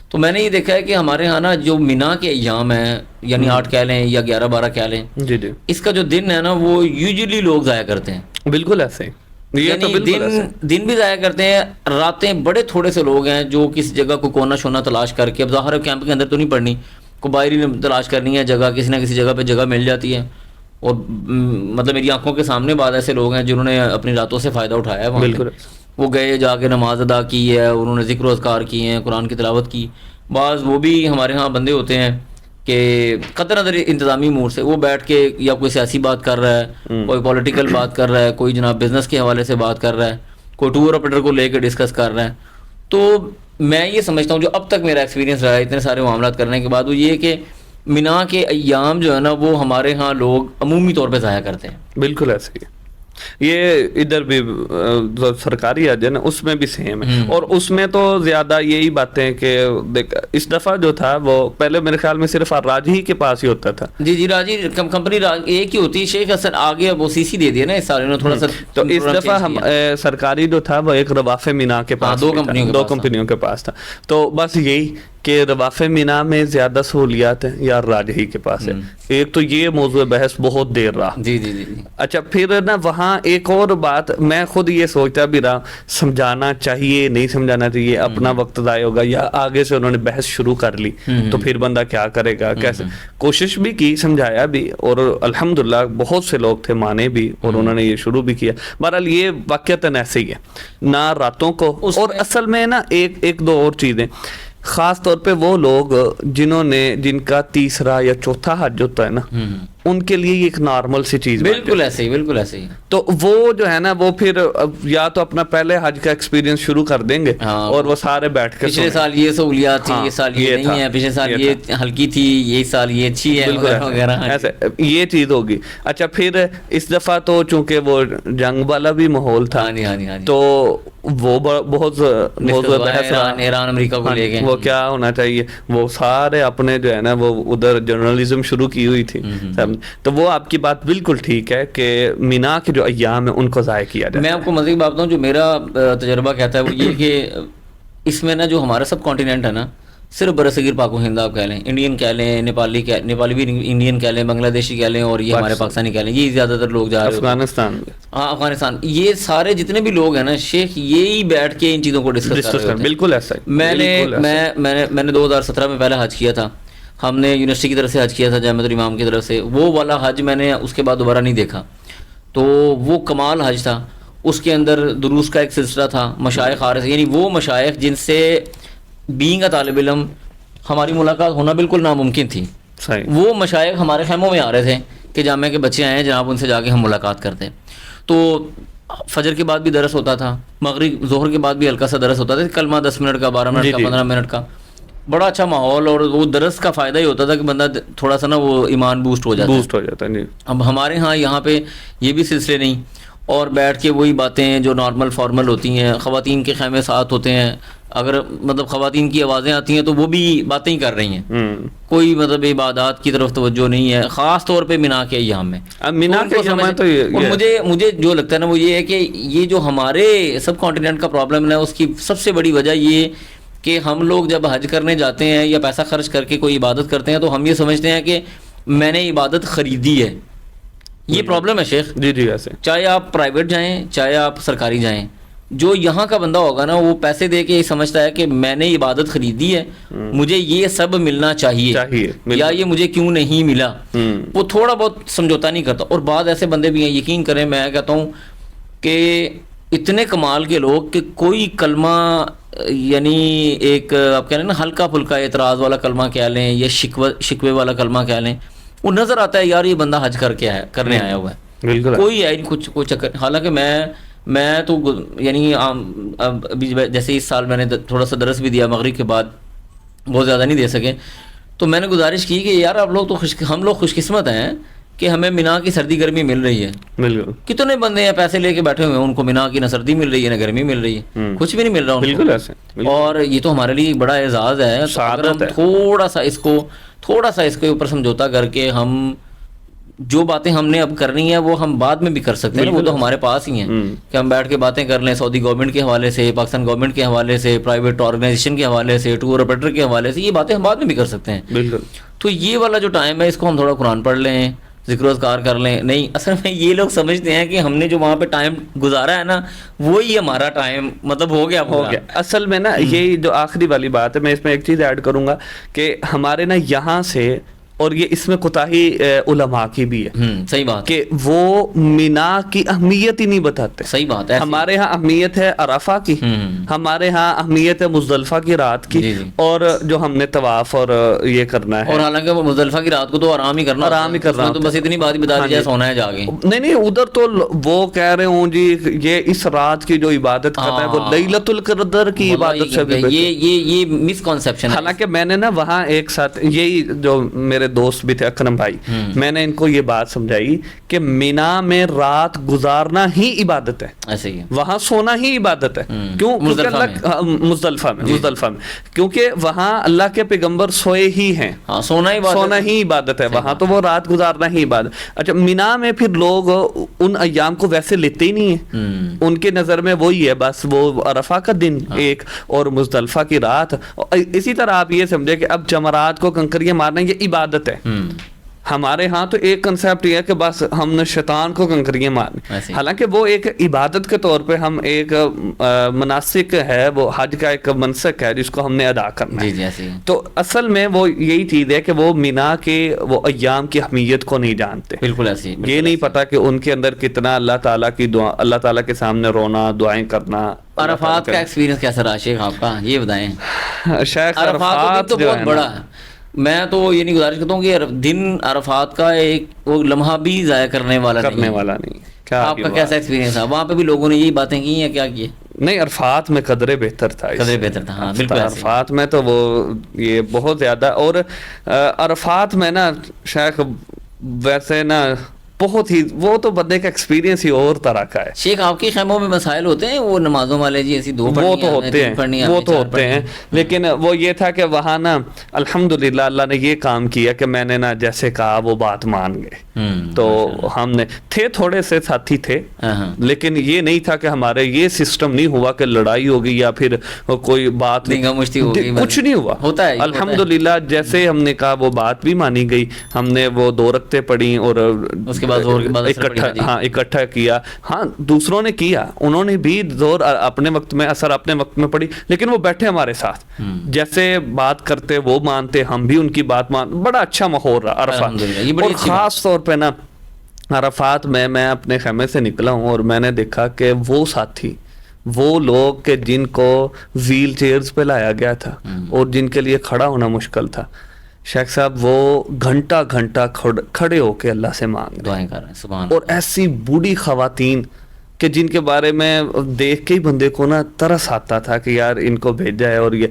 تو میں نے یہ دیکھا ہے کہ ہمارے یہاں نا جو مینا کے ایام ہیں, یعنی 8 کہہ لیں یا 11-12 کہہ لیں, جی, اس کا جو دن ہے نا وہ یوزلی لوگ ضائع کرتے ہیں. بالکل ایسے, یعنی دن بھی ضائع کرتے ہیں, راتیں بڑے تھوڑے سے لوگ ہیں جو کسی جگہ کو کونا شونا تلاش کر کے, اب ظاہر کیمپ کے اندر تو نہیں پڑنی, کو باہر ہی تلاش کرنی ہے جگہ, کسی نہ کسی جگہ پہ جگہ مل جاتی ہے. اور مطلب میری آنکھوں کے سامنے بعض ایسے لوگ ہیں جنہوں نے اپنی راتوں سے فائدہ اٹھایا ہے. بالکل, وہ گئے جا کے نماز ادا کی ہے, انہوں نے ذکر و اذکار کی ہیں, قرآن کی تلاوت کی. بعض وہ بھی ہمارے ہاں بندے ہوتے ہیں کہ قطع نظر انتظامی امور سے وہ بیٹھ کے یا کوئی سیاسی بات کر رہا ہے, کوئی پولیٹیکل بات کر رہا ہے, کوئی جناب بزنس کے حوالے سے بات کر رہا ہے, کوئی ٹور آپریٹر کو لے کے ڈسکس کر رہا ہے. تو میں یہ سمجھتا ہوں جو اب تک میرا ایکسپیرینس رہا ہے اتنے سارے معاملات کرنے کے بعد, وہ یہ کہ مینا کے ایام جو ہے نا وہ ہمارے ہاں لوگ عمومی طور پہ ضائع کرتے ہیں. بالکل ایسے ہی, یہ ادھر بھی سرکاری حج ہے نا اس میں بھی سیم ہے, اور اس میں تو زیادہ یہی باتیں کہ اس دفعہ جو تھا وہ پہلے میرے خیال میں صرف راجی کے پاس ہی ہوتا تھا. جی راجی کمپنی ایک ہی ہوتی ہے. شیخ حسن آگے وہ CC دے دیا نا اس سال, تھوڑا سا. تو اس دفعہ ہم سرکاری جو تھا وہ ایک رواف مینا کے پاس, 2 کمپنیوں کے پاس تھا. تو بس یہی کہ رواف مینا میں زیادہ سہولیات ہیں یا راجہی کے پاس ہے. ایک تو یہ موضوع بحث بہت دیر رہا. جی. اچھا, پھر نا وہاں ایک اور بات میں خود یہ سوچتا بھی رہا, سمجھانا چاہیے نہیں سمجھانا چاہیے, اپنا وقت ضائع ہوگا, یا آگے سے انہوں نے بحث شروع کر لی تو پھر بندہ کیا کرے گا, کیسے. کوشش بھی کی, سمجھایا بھی, اور الحمدللہ بہت سے لوگ تھے مانے بھی, اور انہوں نے یہ شروع بھی کیا. بہرحال یہ واقعتاً ایسے ہی ہے نہ راتوں کو. اور اصل میں نا ایک دو اور چیزیں, خاص طور پہ وہ لوگ جن کا تیسرا یا چوتھا حج ہوتا ہے نا, ان کے لیے یہ ایک نارمل سی چیز. بالکل ایسے ہی. تو وہ جو ہے نا وہ پھر یا تو اپنا پہلے حج کا ایکسپیرینس شروع کر دیں گے, اور وہ سارے بیٹھ کے پچھلے سال یہ سہولیات تھی, یہ سال یہ نہیں ہے, پچھلے سال یہ ہلکی تھی, یہ سال یہ اچھی ہے وغیرہ, ایسے یہ چیز ہوگی. اچھا, پھر اس دفعہ تو چونکہ وہ جنگ والا بھی ماحول تھا, تو وہ بہت موضوع بحث رہا, ایران امریکہ کو لے کے وہ کیا ہونا چاہیے. وہ سارے اپنے جو ہے نا وہ ادھر جرنلزم شروع کی ہوئی تھی. تو وہ آپ کی بات بالکل ٹھیک ہے کہ مینا کے جو ایام ہیں ان کو ضائع کیا جائے. میں آپ کو مزید بات بتاؤں, جو میرا تجربہ کہتا ہے وہ یہ کہ اس میں نا جو ہمارا سب کانٹیننٹ ہے نا, صرف برصغیر پاک و ہند آپ کہہ لیں، انڈین کہہ لیں، نیپالی بھی انڈین کہہ لیں، بنگلہ دیشی کہہ لیں، اور یہ ہمارے پاکستانی کہہ لیں، یہ زیادہ تر لوگ جا رہے ہیں افغانستان. ہاں افغانستان. یہ سارے جتنے بھی لوگ ہیں نا شیخ، یہی بیٹھ کے ان چیزوں کو ڈسکس کر رہے ہیں. بالکل ایسا ہی. میں نے 2017 میں پہلے حج کیا تھا. ہم نے یونیورسٹی کی طرف سے حج کیا تھا، جامعۃ الامام کی طرف سے. وہ والا حج میں نے اس کے بعد دوبارہ نہیں دیکھا. تو وہ کمال حج تھا. اس کے اندر دروس کا ایک سلسلہ تھا، مشائخ آ رہے تھے، یعنی وہ مشائخ جن سے بینگ اے طالب علم ہماری ملاقات ہونا بالکل ناممکن تھی. وہ مشائخ ہمارے خیموں میں آ رہے تھے کہ جامعہ کے بچے آئے ہیں جناب، ان سے جا کے ہم ملاقات کرتے ہیں. تو فجر کے بعد بھی درس ہوتا تھا، مغرب ظہر کے بعد بھی ہلکا سا درس ہوتا تھا، کلمہ 10 منٹ کا، 12 منٹ کا، 15 منٹ کا. بڑا اچھا ماحول، اور وہ درس کا فائدہ ہی ہوتا تھا کہ بندہ تھوڑا سا نا وہ ایمان بوسٹ ہو جاتا ہے. اب ہمارے ہاں یہاں پہ یہ بھی سلسلے نہیں، اور بیٹھ کے وہی باتیں جو نارمل فارمل ہوتی ہیں. خواتین کے خیمے ساتھ ہوتے ہیں، اگر مطلب خواتین کی آوازیں آتی ہیں تو وہ بھی باتیں ہی کر رہی ہیں. کوئی مطلب عبادات کی طرف توجہ نہیں ہے، خاص طور پہ مینا کے ایام میں. مجھے جو لگتا ہے نا وہ یہ ہے کہ یہ جو ہمارے سب کانٹیننٹ کا پرابلم ہے، اس کی سب سے بڑی وجہ یہ کہ ہم لوگ جب حج کرنے جاتے ہیں یا پیسہ خرچ کر کے کوئی عبادت کرتے ہیں تو ہم یہ سمجھتے ہیں کہ میں نے عبادت خریدی ہے. یہ پرابلم ہے شیخ. جی ایسے چاہے آپ پرائیویٹ جائیں چاہے آپ سرکاری جائیں، جو یہاں کا بندہ ہوگا نا وہ پیسے دے کے یہ سمجھتا ہے کہ میں نے عبادت خریدی ہے، مجھے یہ سب ملنا چاہیے یا یہ مجھے کیوں نہیں ملا. وہ تھوڑا بہت سمجھوتا نہیں کرتا. اور بعض ایسے بندے بھی ہیں، یقین کریں میں کہتا ہوں کہ اتنے کمال کے لوگ کہ کوئی کلمہ، یعنی ایک آپ کہہ لیں نا ہلکا پھلکا اعتراض والا کلمہ کہہ لیں یا شکوے والا کلمہ کہہ لیں، وہ نظر آتا ہے یار یہ بندہ حج کر کے کرنے آیا ہوا ہے. کوئی ہے کوئی چکر. حالانکہ میں تو یعنی ابھی جیسے اس سال میں نے تھوڑا سا درس بھی دیا مغرب کے بعد، بہت زیادہ نہیں دے سکے، تو میں نے گزارش کی کہ یار آپ لوگ تو ہم لوگ خوش قسمت ہیں کہ ہمیں مینا کی سردی گرمی مل رہی ہے. کتنے بندے ہیں پیسے لے کے بیٹھے ہوئے ہیں، ان کو مینا کی نہ سردی مل رہی ہے نہ گرمی مل رہی ہے، کچھ بھی نہیں مل رہا ان کو. اور یہ تو ہمارے لیے بڑا اعزاز ہے. اگر ہم تھوڑا سا اس کے اوپر سمجھوتا کر کے ہم جو باتیں ہم نے اب کرنی ہے وہ ہم بعد میں بھی کر سکتے ہیں، وہ تو ہمارے پاس ہی ہیں کہ ہم بیٹھ کے باتیں کر لیں سعودی گورنمنٹ کے حوالے سے، پاکستان گورنمنٹ کے حوالے سے، پرائیویٹ آرگنائزیشن کے حوالے سے، ٹور آپریٹر کے حوالے سے. یہ باتیں ہم بعد میں بھی کر سکتے ہیں. بالکل. تو یہ والا جو ٹائم ہے اس کو ہم تھوڑا قرآن پڑھ لیں، ذکر و اذکار کر لیں. نہیں، اصل میں یہ لوگ سمجھتے ہیں کہ ہم نے جو وہاں پہ ٹائم گزارا ہے نا وہی ہمارا ٹائم مطلب ہو گیا. اصل میں نا یہ جو آخری والی بات ہے، میں اس میں ایک چیز ایڈ کروں گا کہ ہمارے نا یہاں سے، اور یہ اس میں کوتاہی علماء کی بھی ہے. صحیح بات کہ وہ مینا کی اہمیت ہی نہیں بتاتے. صحیح بات ہے. ہمارے ہاں اہمیت ہے عرفہ کی، ہمارے ہاں اہمیت ہے مزدلفہ کی رات کی، اور جو ہم نے طواف اور یہ کرنا ہے. اور حالانکہ وہ مزدلفہ کی رات کو تو آرام ہی کرنا تو بس اتنی بات ہی بتا دی جائے سونا ہے جا کے. نہیں ادھر تو وہ کہہ رہے ہوں جی یہ اس رات کی جو عبادت کرنا ہے وہ لیلۃ القدر کی عبادت سے بھی. یہ مس کنسپشن ہے. حالانکہ میں نے نا وہاں ایک ساتھ یہی جو میرے دوست بھی تھے اکرم بھائی، میں نے ان کو یہ بات سمجھائی کہ مینا میں رات گزارنا ہی عبادت ہے، ایسے ہی وہاں سونا ہی عبادت ہے. کیوں؟ مزدلفہ میں کیونکہ وہاں اللہ کے پیغمبر سوئے ہی ہیں، سونا ہی عبادت ہے وہاں، تو وہ رات گزارنا ہی عبادت. اچھا مینا میں پھر لوگ ان ایام کو ویسے لیتے ہی نہیں ہیں، ان کے نظر میں وہی ہے بس وہ عرفہ کا دن ایک اور مزدلفہ کی رات. اسی طرح آپ یہ سمجھے کہ اب جمرات کو کنکریاں مارنا یہ عبادت ہے. ہمارے ہاں تو ایک کنسیپٹ یہ ہے کہ بس ہم نے شیطان کو کنکریاں مارنی، حالانکہ وہ ایک عبادت کے طور پہ ہم ایک مناسک ہے، وہ حج کا ایک منسک ہے جس کو ہم نے ادا کرنا ہے. تو اصل میں وہ یہی چیز ہے کہ وہ مینا کے وہ ایام کی اہمیت کو نہیں جانتے. بالکل ایسی یہ نہیں پتا کہ ان کے اندر کتنا اللہ تعالیٰ کی دعا، اللہ تعالیٰ کے سامنے رونا، دعائیں کرنا. عرفات کا ایکسپیرینس کیسا رہا شیخ آپ کا، یہ بتائیں. شیخ عرفات تو بہت بڑا ہے. میں تو یہ نہیں گزارش کرتا ہوں کہ دن عرفات کا ایک وہ لمحہ بھی ضائع کرنے والا نہیں. آپ کا کیسا ایکسپیرینس ہے؟ وہاں پہ بھی لوگوں نے یہی باتیں کی ہیں کیا کی؟ نہیں، عرفات میں قدرے بہتر تھا. ہاں بالکل. عرفات میں تو وہ یہ بہت زیادہ، اور عرفات میں نا شیخ ویسے نا بہت ہی وہ تو بندے کا ایکسپیرینس ہی اور طرح کا ہے. شیخ آپ کے خیموں میں مسائل ہوتے ہیں وہ نمازوں والے جی ایسی وہ تو ہوتے ہیں لیکن وہ یہ تھا کہ وہاں نا الحمدللہ اللہ نے یہ کام کیا کہ میں نے نا جیسے کہا وہ بات مان گئے. تو ہم نے تھے تھوڑے سے ساتھی تھے, لیکن یہ نہیں تھا کہ ہمارے یہ سسٹم نہیں ہوا کہ لڑائی ہوگی یا پھر کوئی بات کچھ نہیں ہوا. الحمدللہ جیسے ہم نے کہا وہ بات بھی مانی گئی, ہم نے وہ 2 رکعتیں پڑھی اور اس کے بعد اکٹھا کیا. ہاں دوسروں نے کیا, انہوں نے بھی زور اپنے وقت میں, اثر اپنے وقت میں پڑھی, لیکن وہ بیٹھے ہمارے ساتھ, جیسے بات کرتے وہ مانتے, ہم بھی ان کی بات بڑا اچھا ماحول رہا عرفات. اور خاص طور پہ نا عرفات میں اپنے خیمے سے نکلا ہوں اور میں نے دیکھا کہ وہ ساتھی, وہ لوگ کہ جن کو ویل چیئرز پہ لایا گیا تھا اور جن کے لیے کھڑا ہونا مشکل تھا, شیخ صاحب وہ گھنٹہ کھڑے ہو کے اللہ سے مانگ دعائیں کر رہے ہیں, سبحان اللہ. اور ایسی بوڑھی خواتین کہ جن کے بارے میں دیکھ کے ہی بندے کو نا ترس آتا تھا کہ یار ان کو بھیجا ہے, اور یہ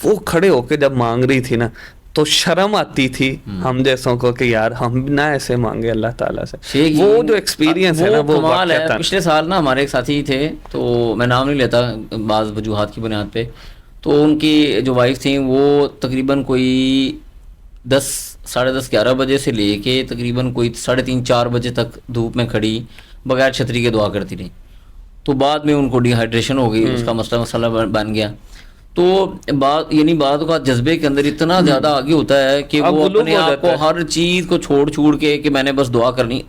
وہ کھڑے ہو کے جب مانگ رہی تھی نا تو شرم آتی تھی ہم جیسوں کو کہ یار ہم نہ ایسے مانگے اللہ تعالیٰ سے. وہ جو ایکسپیرینس ہے نا وہ کمال ہے. پچھلے سال نا ہمارے ایک ساتھی تھے, تو میں نام نہیں لیتا بعض وجوہات کی بنیاد پہ, تو ان کی جو وائف تھیں وہ تقریباً کوئی 10 ساڑھے 10 11 بجے سے لے کے تقریباً کوئی 3:30 4 بجے تک دھوپ میں کھڑی بغیر چھتری کے دعا کرتی رہی. تو بعد میں ان کو ڈی ہائیڈریشن ہو گئی, اس کا مسئلہ بن گیا. تو بعد کا جذبے کے اندر اتنا زیادہ آگے ہوتا ہے کہ وہ اپنے آپ کو ہر چیز کو چھوڑ کے کہ میں نے بس دعا کرنی,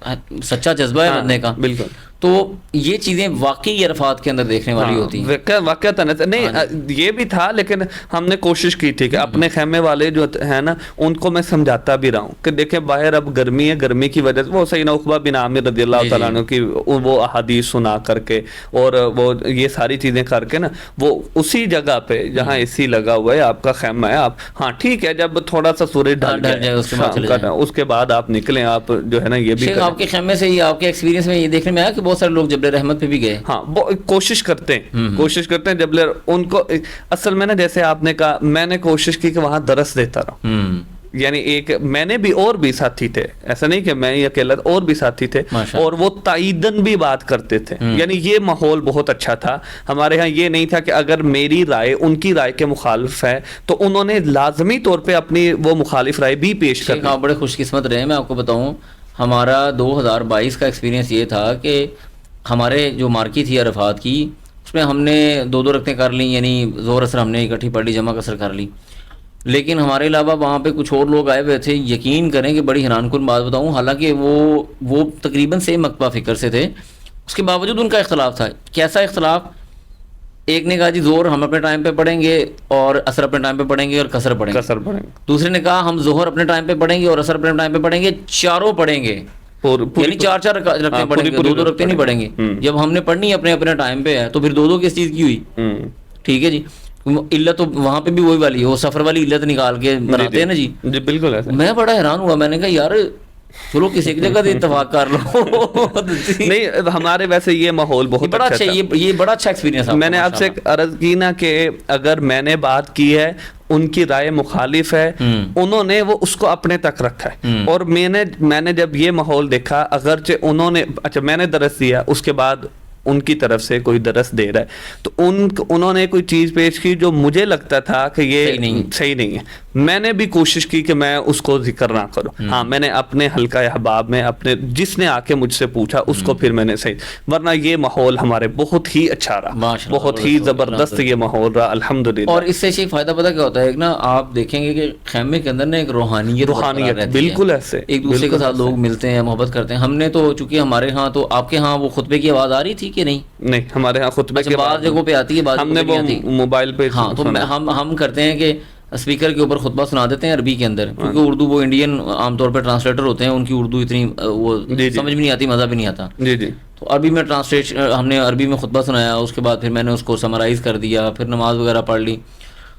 سچا جذبہ ہے بندے کا. بالکل. تو یہ چیزیں واقعی عرفات کے اندر دیکھنے والی ہوتی ہیں. واقعات نہیں, یہ بھی تھا, لیکن ہم نے کوشش کی تھی کہ اپنے خیمے والے جو ہیں نا ان کو میں سمجھاتا بھی رہا ہوں کہ دیکھیں باہر اب گرمی ہے, گرمی کی وجہ سے وہ سیدنا عقبہ بن عامر رضی اللہ تعالیٰ عنہ کی وہ احادیث سنا کر کے اور وہ یہ ساری چیزیں کر کے نا وہ اسی جگہ پہ جہاں اے سی لگا ہوا ہے آپ کا خیمہ ہے, آپ ہاں ٹھیک ہے جب تھوڑا سا سورج ڈھل جائے اس کے بعد آپ نکلیں, آپ جو ہے نا یہ بھی آپ کے خیمے سے آپ کے ایکسپیرینس میں یہ دیکھنے میں آیا کہ بہت سارے لوگ جبل رحمت پہ بھی گئے. ہاں کوشش کرتے ہیں جبل, ان کو اصل میں نا جیسے آپ نے کہا میں نے کوشش کی کہ وہاں درس دیتا رہا, یعنی ایک میں نے بھی اور بھی ساتھی تھے, ایسا نہیں کہ میں ہی اکیلا, اور بھی ساتھی تھے اور وہ تائیدن بھی بات کرتے تھے. یعنی یہ ماحول بہت اچھا تھا ہمارے ہاں. یہ نہیں تھا کہ اگر میری رائے ان کی رائے کے مخالف ہے تو انہوں نے لازمی طور پہ اپنی وہ مخالف رائے بھی پیش کرنی. آپ بڑے خوش قسمت رہے. میں آپ کو بتاؤں ہمارا 2022 کا ایکسپیرینس یہ تھا کہ ہمارے جو مارکی تھی عرفات کی اس میں ہم نے 2 رکعتیں کر لیں, یعنی ظہر اثر ہم نے اکٹھی پڑھ لی, جمع قصر کر لی. لیکن ہمارے علاوہ وہاں پہ کچھ اور لوگ آئے ہوئے تھے. یقین کریں کہ بڑی حیران کن بات بتاؤں, حالانکہ وہ تقریباً سیم مکتبہ فکر سے تھے, اس کے باوجود ان کا اختلاف تھا. کیسا اختلاف؟ ایک نے کہا جی ظہر ہم اپنے ٹائم پہ پڑھیں گے اور عصر اپنے ٹائم پہ پڑھیں گے اور قصر پڑھیں گے. دوسرے نے کہا ہم ظہر اپنے ٹائم پہ پڑھیں گے اور عصر اپنے ٹائم پہ پڑھیں گے, چاروں پڑھیں گے, یعنی 4 رکعتیں پڑھیں گے, 2 رکعتیں نہیں پڑھیں گے. جب ہم نے پڑھنی اپنے ٹائم پہ ہے تو پھر 2 کس چیز کی ہوئی؟ ٹھیک ہے جی, علت تو وہاں پہ بھی وہی والی ہے, وہ سفر والی علت نکال کے بناتے ہیں نا جی. بالکل. میں بڑا حیران ہوا, میں نے کہا یار چلو کسی ایک جگہ اتفاق کر لو. نہیں ہمارے ویسے یہ ماحول بہت بڑا اچھا, یہ بڑا اچھا ایکسپیرینس. میں نے آپ سے عرض کی نا کہ اگر میں نے بات کی ہے ان کی رائے مخالف ہے, انہوں نے وہ اس کو اپنے تک رکھا ہے. اور میں نے جب یہ ماحول دیکھا, اگرچہ انہوں نے اچھا میں نے درس دیا, اس کے بعد ان کی طرف سے کوئی درس دے رہا ہے تو انہوں نے کوئی چیز پیش کی جو مجھے لگتا تھا کہ یہ صحیح نہیں ہے, میں نے بھی کوشش کی کہ میں اس کو ذکر نہ کروں. ہاں میں نے اپنے حلقہ احباب میں اپنے جس نے آ کے مجھ سے پوچھا اس کو پھر میں نے صحیح, ورنہ یہ ماحول ہمارے بہت ہی اچھا رہا, بہت ہی زبردست یہ ماحول رہا الحمدللہ. اور اس سے ایک فائدہ پتہ کیا ہوتا ہے, ایک نا آپ دیکھیں گے کہ خیمے کے اندر نا ایک روحانیت بالکل ایسے ایک دوسرے کے ساتھ لوگ ملتے ہیں, محبت کرتے ہیں. ہم نے تو چونکہ ہمارے ہاں تو آپ کے ہاں وہ خطبے کی آواز آ رہی تھی کہ نہیں ہمارے ہاں خطبے کے بعض جگہوں پہ آتی ہے, ہم نے وہ موبائل پہ. ہاں تو ہم کرتے ہیں کہ اسپیکر کے اوپر خطبہ سنا دیتے ہیں عربی کے اندر, کیونکہ اردو وہ انڈین عام طور پہ ٹرانسلیٹر ہوتے ہیں, ان کی اردو اتنی وہ سمجھ بھی نہیں آتی, مزہ بھی نہیں آتا. تو عربی میں ہم نے عربی میں خطبہ سنایا, اس کے بعد پھر میں نے اس کو سمرائز کر دیا, پھر نماز وغیرہ پڑھ لی.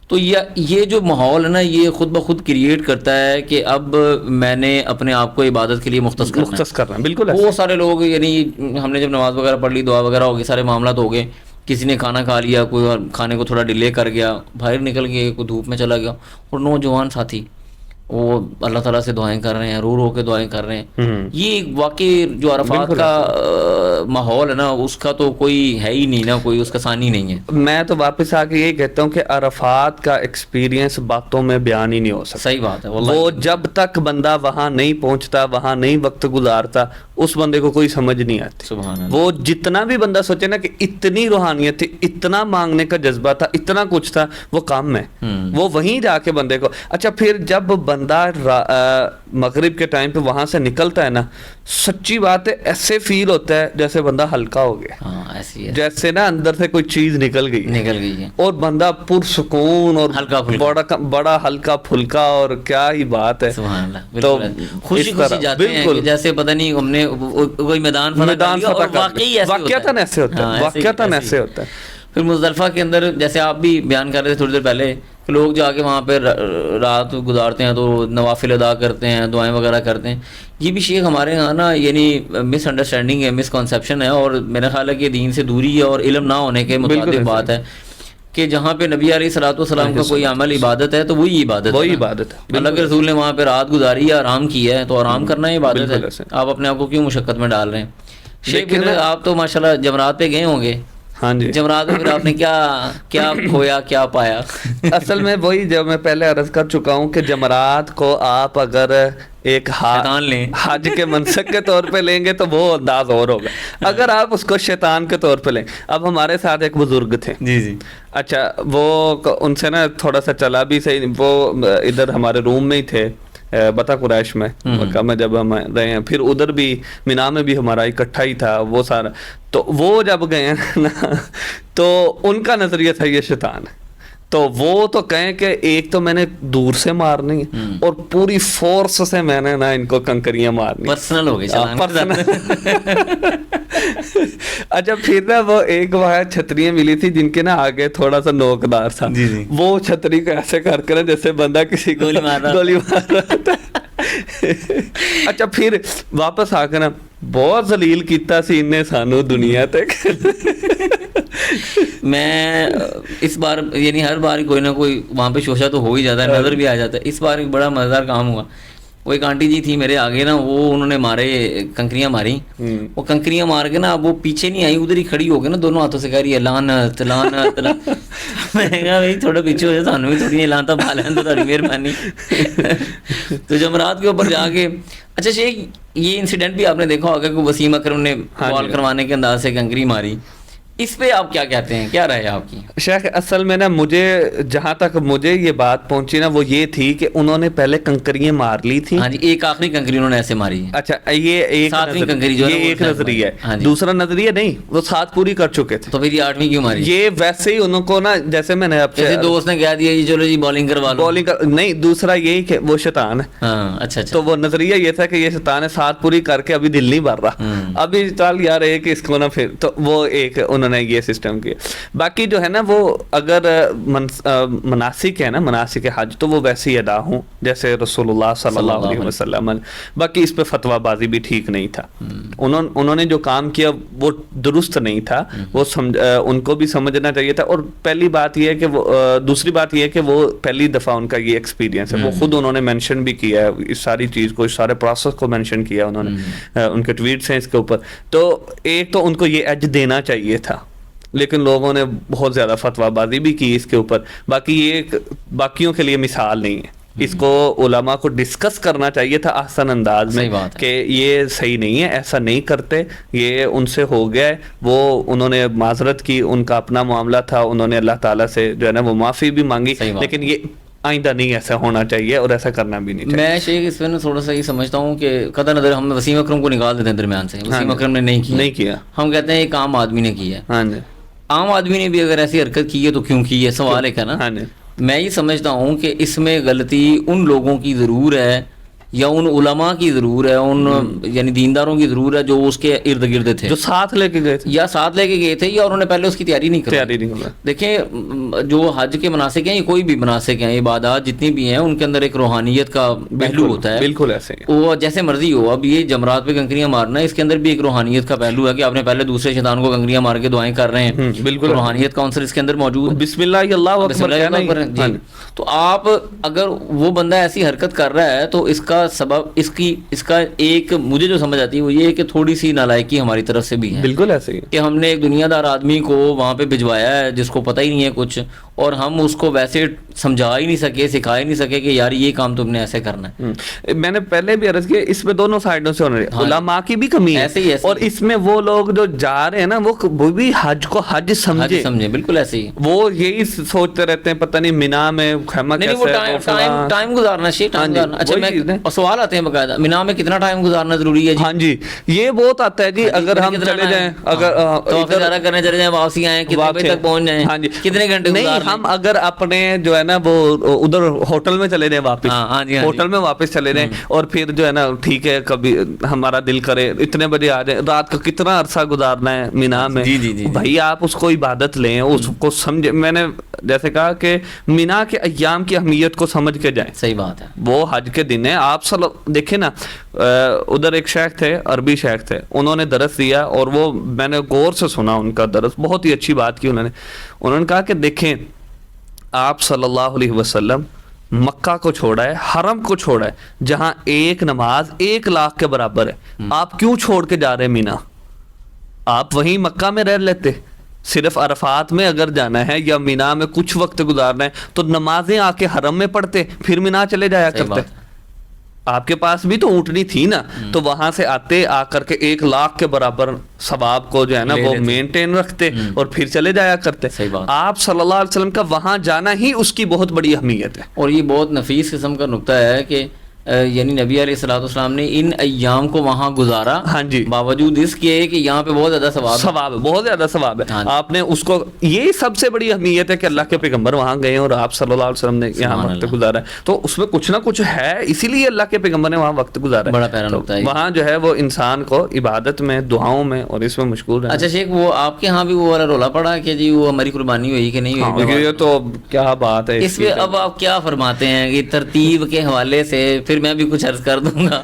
تو یہ جو ماحول ہے نا یہ خود بخود کریٹ کرتا ہے کہ اب میں نے اپنے آپ کو عبادت کے لیے مختص کرنا. بالکل بہت سارے لوگ, یعنی ہم نے جب نماز وغیرہ پڑھ لی, دعا وغیرہ ہو گئی, سارے معاملات ہو گئے, کسی نے کھانا کھا لیا, کوئی کھانے کو تھوڑا ڈیلے کر گیا, باہر نکل گئے, کوئی دھوپ میں چلا گیا. اور نوجوان ساتھی وہ اللہ تعالیٰ سے دعائیں کر رہے ہیں, رو رو کے دعائیں کر رہے ہیں. یہ ایک واقعی جو عرفات کا ماحول ہے نا, اس کا تو کوئی ہے ہی نہیں نا, کوئی اس کا ثانی نہیں ہے. میں تو واپس آ کے یہی کہتا ہوں کہ عرفات کا ایکسپیرینس باتوں میں بیان ہی نہیں ہو سکتا. صحیح بات ہے. وہ جب تک بندہ وہاں نہیں پہنچتا, وہاں نہیں وقت گزارتا, اس بندے کو کوئی سمجھ نہیں آتی. سبحان اللہ. وہ جتنا بھی بندہ سوچے نا کہ اتنی روحانیت تھی, اتنا مانگنے کا جذبہ تھا, اتنا کچھ تھا, وہ کام ہے. وہ وہیں جا کے بندے کو, اچھا پھر جب بندہ مغرب کے ٹائم پہ وہاں سے نکلتا ہے نا, سچی بات ہے ایسے فیل ہوتا ہے جیسے بندہ ہلکا ہو گیا. ایسی ہے جیسے نا اندر سے کوئی چیز نکل گئی ہے اور بندہ پرسکون اور بڑا ہلکا پھلکا, اور کیا ہی بات ہے. سبحان اللہ. تو خوشی جاتے ہیں جیسے پتہ نہیں ہم نے کوئی میدان واقعتاً ایسے ہوتا ہے. پھر مزدلفہ کے اندر جیسے آپ بھی بیان کر رہے تھے تھوڑی دیر پہلے, لوگ جا کے وہاں پہ رات گزارتے ہیں, تو نوافل ادا کرتے ہیں, دعائیں وغیرہ کرتے ہیں. یہ بھی شیخ ہمارے یہاں نا یعنی مس انڈرسٹینڈنگ ہے, مس کنسیپشن ہے, اور میرا خیال ہے کہ دین سے دوری ہے اور علم نہ ہونے کے مطابق بات ہے کہ جہاں پہ نبی علیہ الصلوۃ والسلام کا کوئی عمل عبادت ہے تو وہی عبادت ہے. اللہ کے رسول نے وہاں پہ رات گزاری ہے, آرام کیا ہے, تو آرام کرنا ہی عبادت ہے. آپ اپنے آپ کو کیوں مشقت میں ڈال رہے ہیں؟ شیخ آپ تو ماشاءاللہ جمرات پہ گئے ہوں گے. ہاں جی. جمرات میں پھر آپ نے کیا کھویا, کیا پایا؟ اصل میں وہی جو میں پہلے عرض کر چکا ہوں کہ جمرات کو آپ اگر ایک حج کے منسک کے طور پہ لیں گے تو وہ انداز اور ہوگا. اگر آپ اس کو شیطان کے طور پہ لیں. اب ہمارے ساتھ ایک بزرگ تھے, جی اچھا وہ ان سے نا تھوڑا سا چلا بھی صحیح, وہ ادھر ہمارے روم میں ہی تھے بتا قریش میں, مکہ میں جب ہم رہے ہیں, پھر ادھر بھی مینا میں بھی ہمارا اکٹھا ہی تھا وہ سارا. تو وہ جب گئے نا تو ان کا نظریہ تھا یہ شیطان ہے. تو وہ تو کہیں کہ ایک تو میں نے دور سے مارنی اور پوری فورس سے میں نے نا ان کو کنکریاں مارنی. پرسنل ہو گئی. اچھا پھر نا وہ ایک وہاں چھتریاں ملی تھی جن کے نا آگے تھوڑا سا نوکدار تھا, وہ چھتری کو ایسے کر کے جیسے بندہ کسی کو گولی مار رہا تھا. اچھا پھر واپس آ کے نا بہت ذلیل کیتا سی انہیں سانو دنیا تک. میں اس بار یعنی ہر بار کوئی نہ کوئی وہاں پہ شوشہ تو ہو ہی جاتا ہے, نظر بھی آ جاتا ہے. اس بار ایک بڑا مزیدار کام ہوا. وہ ایک آنٹی جی تھی میرے آگے نا, وہ انہوں نے مارے کنکریاں ماری. وہ کنکریاں مار کے نا وہ پیچھے نہیں آئی, ادھر ہی کھڑی ہو کے نا دونوں ہاتھوں سے کہہ رہی ہے لعنت لعنت. میں نے کہا بھائی تھوڑا پیچھے ہو جائے, سانو بھی تھوڑی لعنت پا لیں تو تھوڑی مہربانی. تو جمرات کے اوپر جا کے, اچھا شیخ یہ انسیڈنٹ بھی آپ نے دیکھا ہوگا کہ وسیم اکرم نے کال کروانے کے انداز سے کنکری ماری. اس پہ آپ کیا کہتے ہیں, کیا رائے آپ کی؟ شیخ اصل میں نا مجھے جہاں تک مجھے یہ بات پہنچی نا وہ یہ تھی کہ انہوں نے پہلے کنکریاں مار لی تھی. ہاں جی, ایک آخری کنکری انہوں نے ایسے ماری. اچھا یہ ایک نظریہ ہے, دوسرا نظریہ نہیں, وہ 7 پوری کر چکے تھے. تو پھر یہ 8ویں کیوں ماری؟ یہ ویسے ہی انہوں کو نا جیسے میں نے آپ سے دوست نے کہہ دیا جی چلو جی بالنگ کروا لو. بالنگ نہیں, دوسرا یہی کہ وہ شیطان ہے. اچھا تو وہ نظریہ یہ تھا کہ یہ شیطان ہے, 7 پوری کر کے ابھی دل نہیں بھر رہا, ابھی چل یار ایک اس کو نا پھر. تو وہ ایک انہوں نے یہ سسٹم. باقی جو ہے نا وہ اگر مناسک ہے نا, مناسک حج تو وہ ویسے ہی ادا ہوں جیسے رسول اللہ صلی اللہ علیہ وسلم. باقی اس پہ فتویٰ بازی بھی ٹھیک نہیں تھا. انہوں نے جو کام کیا وہ درست نہیں تھا, وہ ان کو بھی سمجھنا چاہیے تھا. اور پہلی بات یہ ہے کہ وہ دوسری بات یہ ہے کہ وہ پہلی دفعہ ان کا یہ ایکسپیرینس ہے. وہ خود انہوں نے مینشن بھی کیا ہے اس ساری چیز کو, اس سارے پروسیس کو مینشن کیا انہوں نے, ان کے ٹویٹس ہیں اس کے اوپر. تو ایک تو ان کو یہ ایج دینا چاہیے تھا, لیکن لوگوں نے بہت زیادہ فتویٰ بازی بھی کی اس کے اوپر. باقی یہ باقیوں کے لیے مثال نہیں ہے. اس کو علماء کو ڈسکس کرنا چاہیے تھا احسن انداز میں کہ یہ صحیح نہیں ہے, ایسا نہیں کرتے, یہ ان سے ہو گیا ہے. وہ انہوں نے معذرت کی, ان کا اپنا معاملہ تھا, انہوں نے اللہ تعالیٰ سے جو ہے نا وہ معافی بھی مانگی, لیکن یہ آئندہ نہیں ایسا ہونا چاہیے اور ایسا کرنا بھی نہیں چاہیے. میں شیخ اس میں تھوڑا سا یہ سمجھتا ہوں کہ قطع نظر ہم وسیم اکرم کو نکال دیتے ہیں درمیان سے. وسیم اکرم نے نہیں کیا, ہم کہتے ہیں ایک عام آدمی نے کیا. ہاں جی, عام آدمی نے بھی اگر ایسی حرکت کی ہے تو کیوں کی ہے, سوال ہے نا. میں یہ سمجھتا ہوں کہ اس میں غلطی ان لوگوں کی ضرور ہے یا ان علماء کی ضرور ہے, ان یعنی دینداروں کی ضرور ہے جو اس کے ارد گرد تھے, جو ساتھ لے کے گئے تھے, یا ساتھ لے کے گئے تھے, یا انہوں نے پہلے اس کی تیاری نہیں کی. دیکھیں جو حج کے مناسک ہیں, یہ کوئی بھی مناسک ہیں, عبادات جتنی بھی ہیں, ان کے اندر ایک روحانیت کا پہلو ہوتا ہے. بالکل ایسے وہ جیسے مرضی ہو. اب یہ جمرات پہ کنکریاں مارنا ہے, اس کے اندر بھی ایک روحانیت کا پہلو ہے کہ آپ نے پہلے دوسرے شیطان کو کنکریاں مار کے دعائیں کر رہے ہیں. بالکل روحانیت کا عنصر اس کے اندر موجود ہے. بسم اللہ اللہ اکبر. تو آپ اگر وہ بندہ ایسی حرکت کر رہا ہے تو اس کا سبب اس کا ایک مجھے جو سمجھ آتی ہے وہ یہ ہے کہ تھوڑی سی نالائکی ہماری طرف سے بھی ہے. بالکل ایسے ہی کہ ہم نے ایک دنیا دار آدمی کو وہاں پہ بھجوایا ہے جس کو پتہ ہی نہیں ہے کچھ, اور ہم اس کو ویسے سمجھا ہی نہیں سکے, سکھا ہی نہیں سکے کہ یار یہ کام تم نے ایسے کرنا ہے. میں نے پہلے بھی عرض کیا, اس میں دونوں سائڈوں سے ہونے رہے, علماء کی بھی کمی ہے, اور اس میں وہ لوگ جو جا رہے ہیں نا وہ بھی حج کو حج سمجھے. بالکل ایسے ہی وہ یہی سوچتے رہتے ہیں پتہ نہیں مینا میں خیمہ کیسے ہے, ٹائم گزارنا چاہیے. اچھا میں سوال آتے ہیں باقاعدہ, مینا میں کتنا ٹائم گزارنا ضروری ہے؟ ہاں جی یہ بہت آتا ہے جی. اگر ہم چلے جائیں, اگر طواف کرنے چلے جائیں, واپسی آئیں, کتنے بجے تک پہنچ جائیں, ہاں جی کتنے گھنٹے نہیں, ہم اگر اپنے جو ہے نا وہ ادھر ہوٹل میں چلے جائیں واپس, ہوٹل میں واپس چلے جائیں, اور پھر جو ہے نا ٹھیک ہے کبھی ہمارا دل کرے اتنے بجے آ جائیں, رات کا کتنا عرصہ گزارنا ہے مینا میں, بھائی آپ اس کو عبادت لیں, اس کو سمجھے. میں نے جیسے کہا کہ مینا کے ایام کی اہمیت کو سمجھ کے جائیں. صحیح بات ہے, وہ حج کے دن ہے. آپ دیکھیں نا, ادھر ایک شیخ تھے, عربی شیخ تھے, انہوں نے درس دیا, اور وہ میں نے غور سے سنا ان کا درس, بہت ہی اچھی بات کی. انہوں نے کہا کہ دیکھیں آپ صلی اللہ علیہ وسلم مکہ کو چھوڑا ہے, حرم کو چھوڑا ہے, جہاں ایک نماز 1,00,000 کے برابر ہے, آپ کیوں چھوڑ کے جا رہے ہیں مینا؟ آپ وہیں مکہ میں رہ لیتے. صرف عرفات میں اگر جانا ہے یا مینا میں کچھ وقت گزارنا ہے تو نمازیں آ کے حرم میں پڑھتے, پھر مینا چلے جایا کرتے. آپ کے پاس بھی تو اونٹنی تھی نا, تو وہاں سے آتے, آ کر کے 1,00,000 کے برابر ثواب کو جو ہے نا وہ مینٹین رکھتے, اور پھر چلے جایا کرتے. آپ صلی اللہ علیہ وسلم کا وہاں جانا ہی اس کی بہت بڑی اہمیت ہے. اور یہ بہت نفیس قسم کا نقطہ ہے کہ یعنی نبی علیہ الصلوۃ والسلام نے ان ایام کو وہاں گزارا, ہاں جی, باوجود اس کے کہ یہاں پہ بہت زیادہ ثواب ہے, بہت زیادہ ثواب ہے. آپ نے اس کو, یہ سب سے بڑی اہمیت ہے کہ اللہ کے پیغمبر وہاں گئے اور آپ صلی اللہ علیہ وسلم نے یہاں وقت گزارا ہے, تو اس میں کچھ نہ کچھ ہے, اسی لیے اللہ کے پیغمبر نے وہاں وقت گزارا ہے. بڑا پیارا نقطہ ہے. وہاں جو ہے وہ انسان کو عبادت میں, دعاؤں میں اور اس میں مشغول ہے. اچھا شیخ, وہ آپ کے ہاں بھی وہ والا رولا پڑا کہ جی وہ ہماری قربانی ہوئی کہ نہیں ہوئی؟ یہ تو کیا بات ہے اس پہ. اب آپ کیا فرماتے ہیں کہ ترتیب کے حوالے سے, پھر میں بھی کچھ عرض کر دوں گا.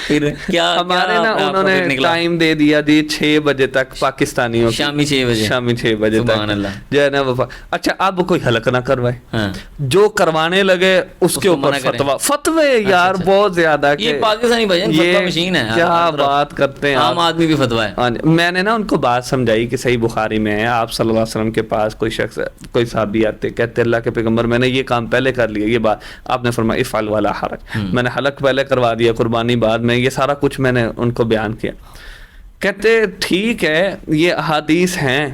پھر کیا ہمارے نا انہوں نے ٹائم دے دیا جی 6 بجے تک پاکستانیوں, شامی 6 بجے تک جو ہے نا وہ. اچھا اب کوئی حلق نہ کروائے, جو کروانے لگے اس کے اوپر فتوے یار بہت زیادہ. یہ پاکستانی بھائی فتوی مشین ہے, کیا بات کرتے ہیں, عام آدمی بھی فتوی ہے. میں نے نا ان کو بات سمجھائی کہ صحیح بخاری میں ہے, آپ صلی اللہ علیہ وسلم کے پاس کوئی شخص, کوئی صحابی آتے, کہتے اللہ کے پیغمبر میں نے یہ کام پہلے کر لیا, یہ بات آپ نے فرمایا افعل ولا حرج, میں نے حلق پہلے کروا دیا, قربانی بعد میں, یہ سارا کچھ میں نے ان کو بیان کیا. کہتے ٹھیک ہے یہ احادیث ہیں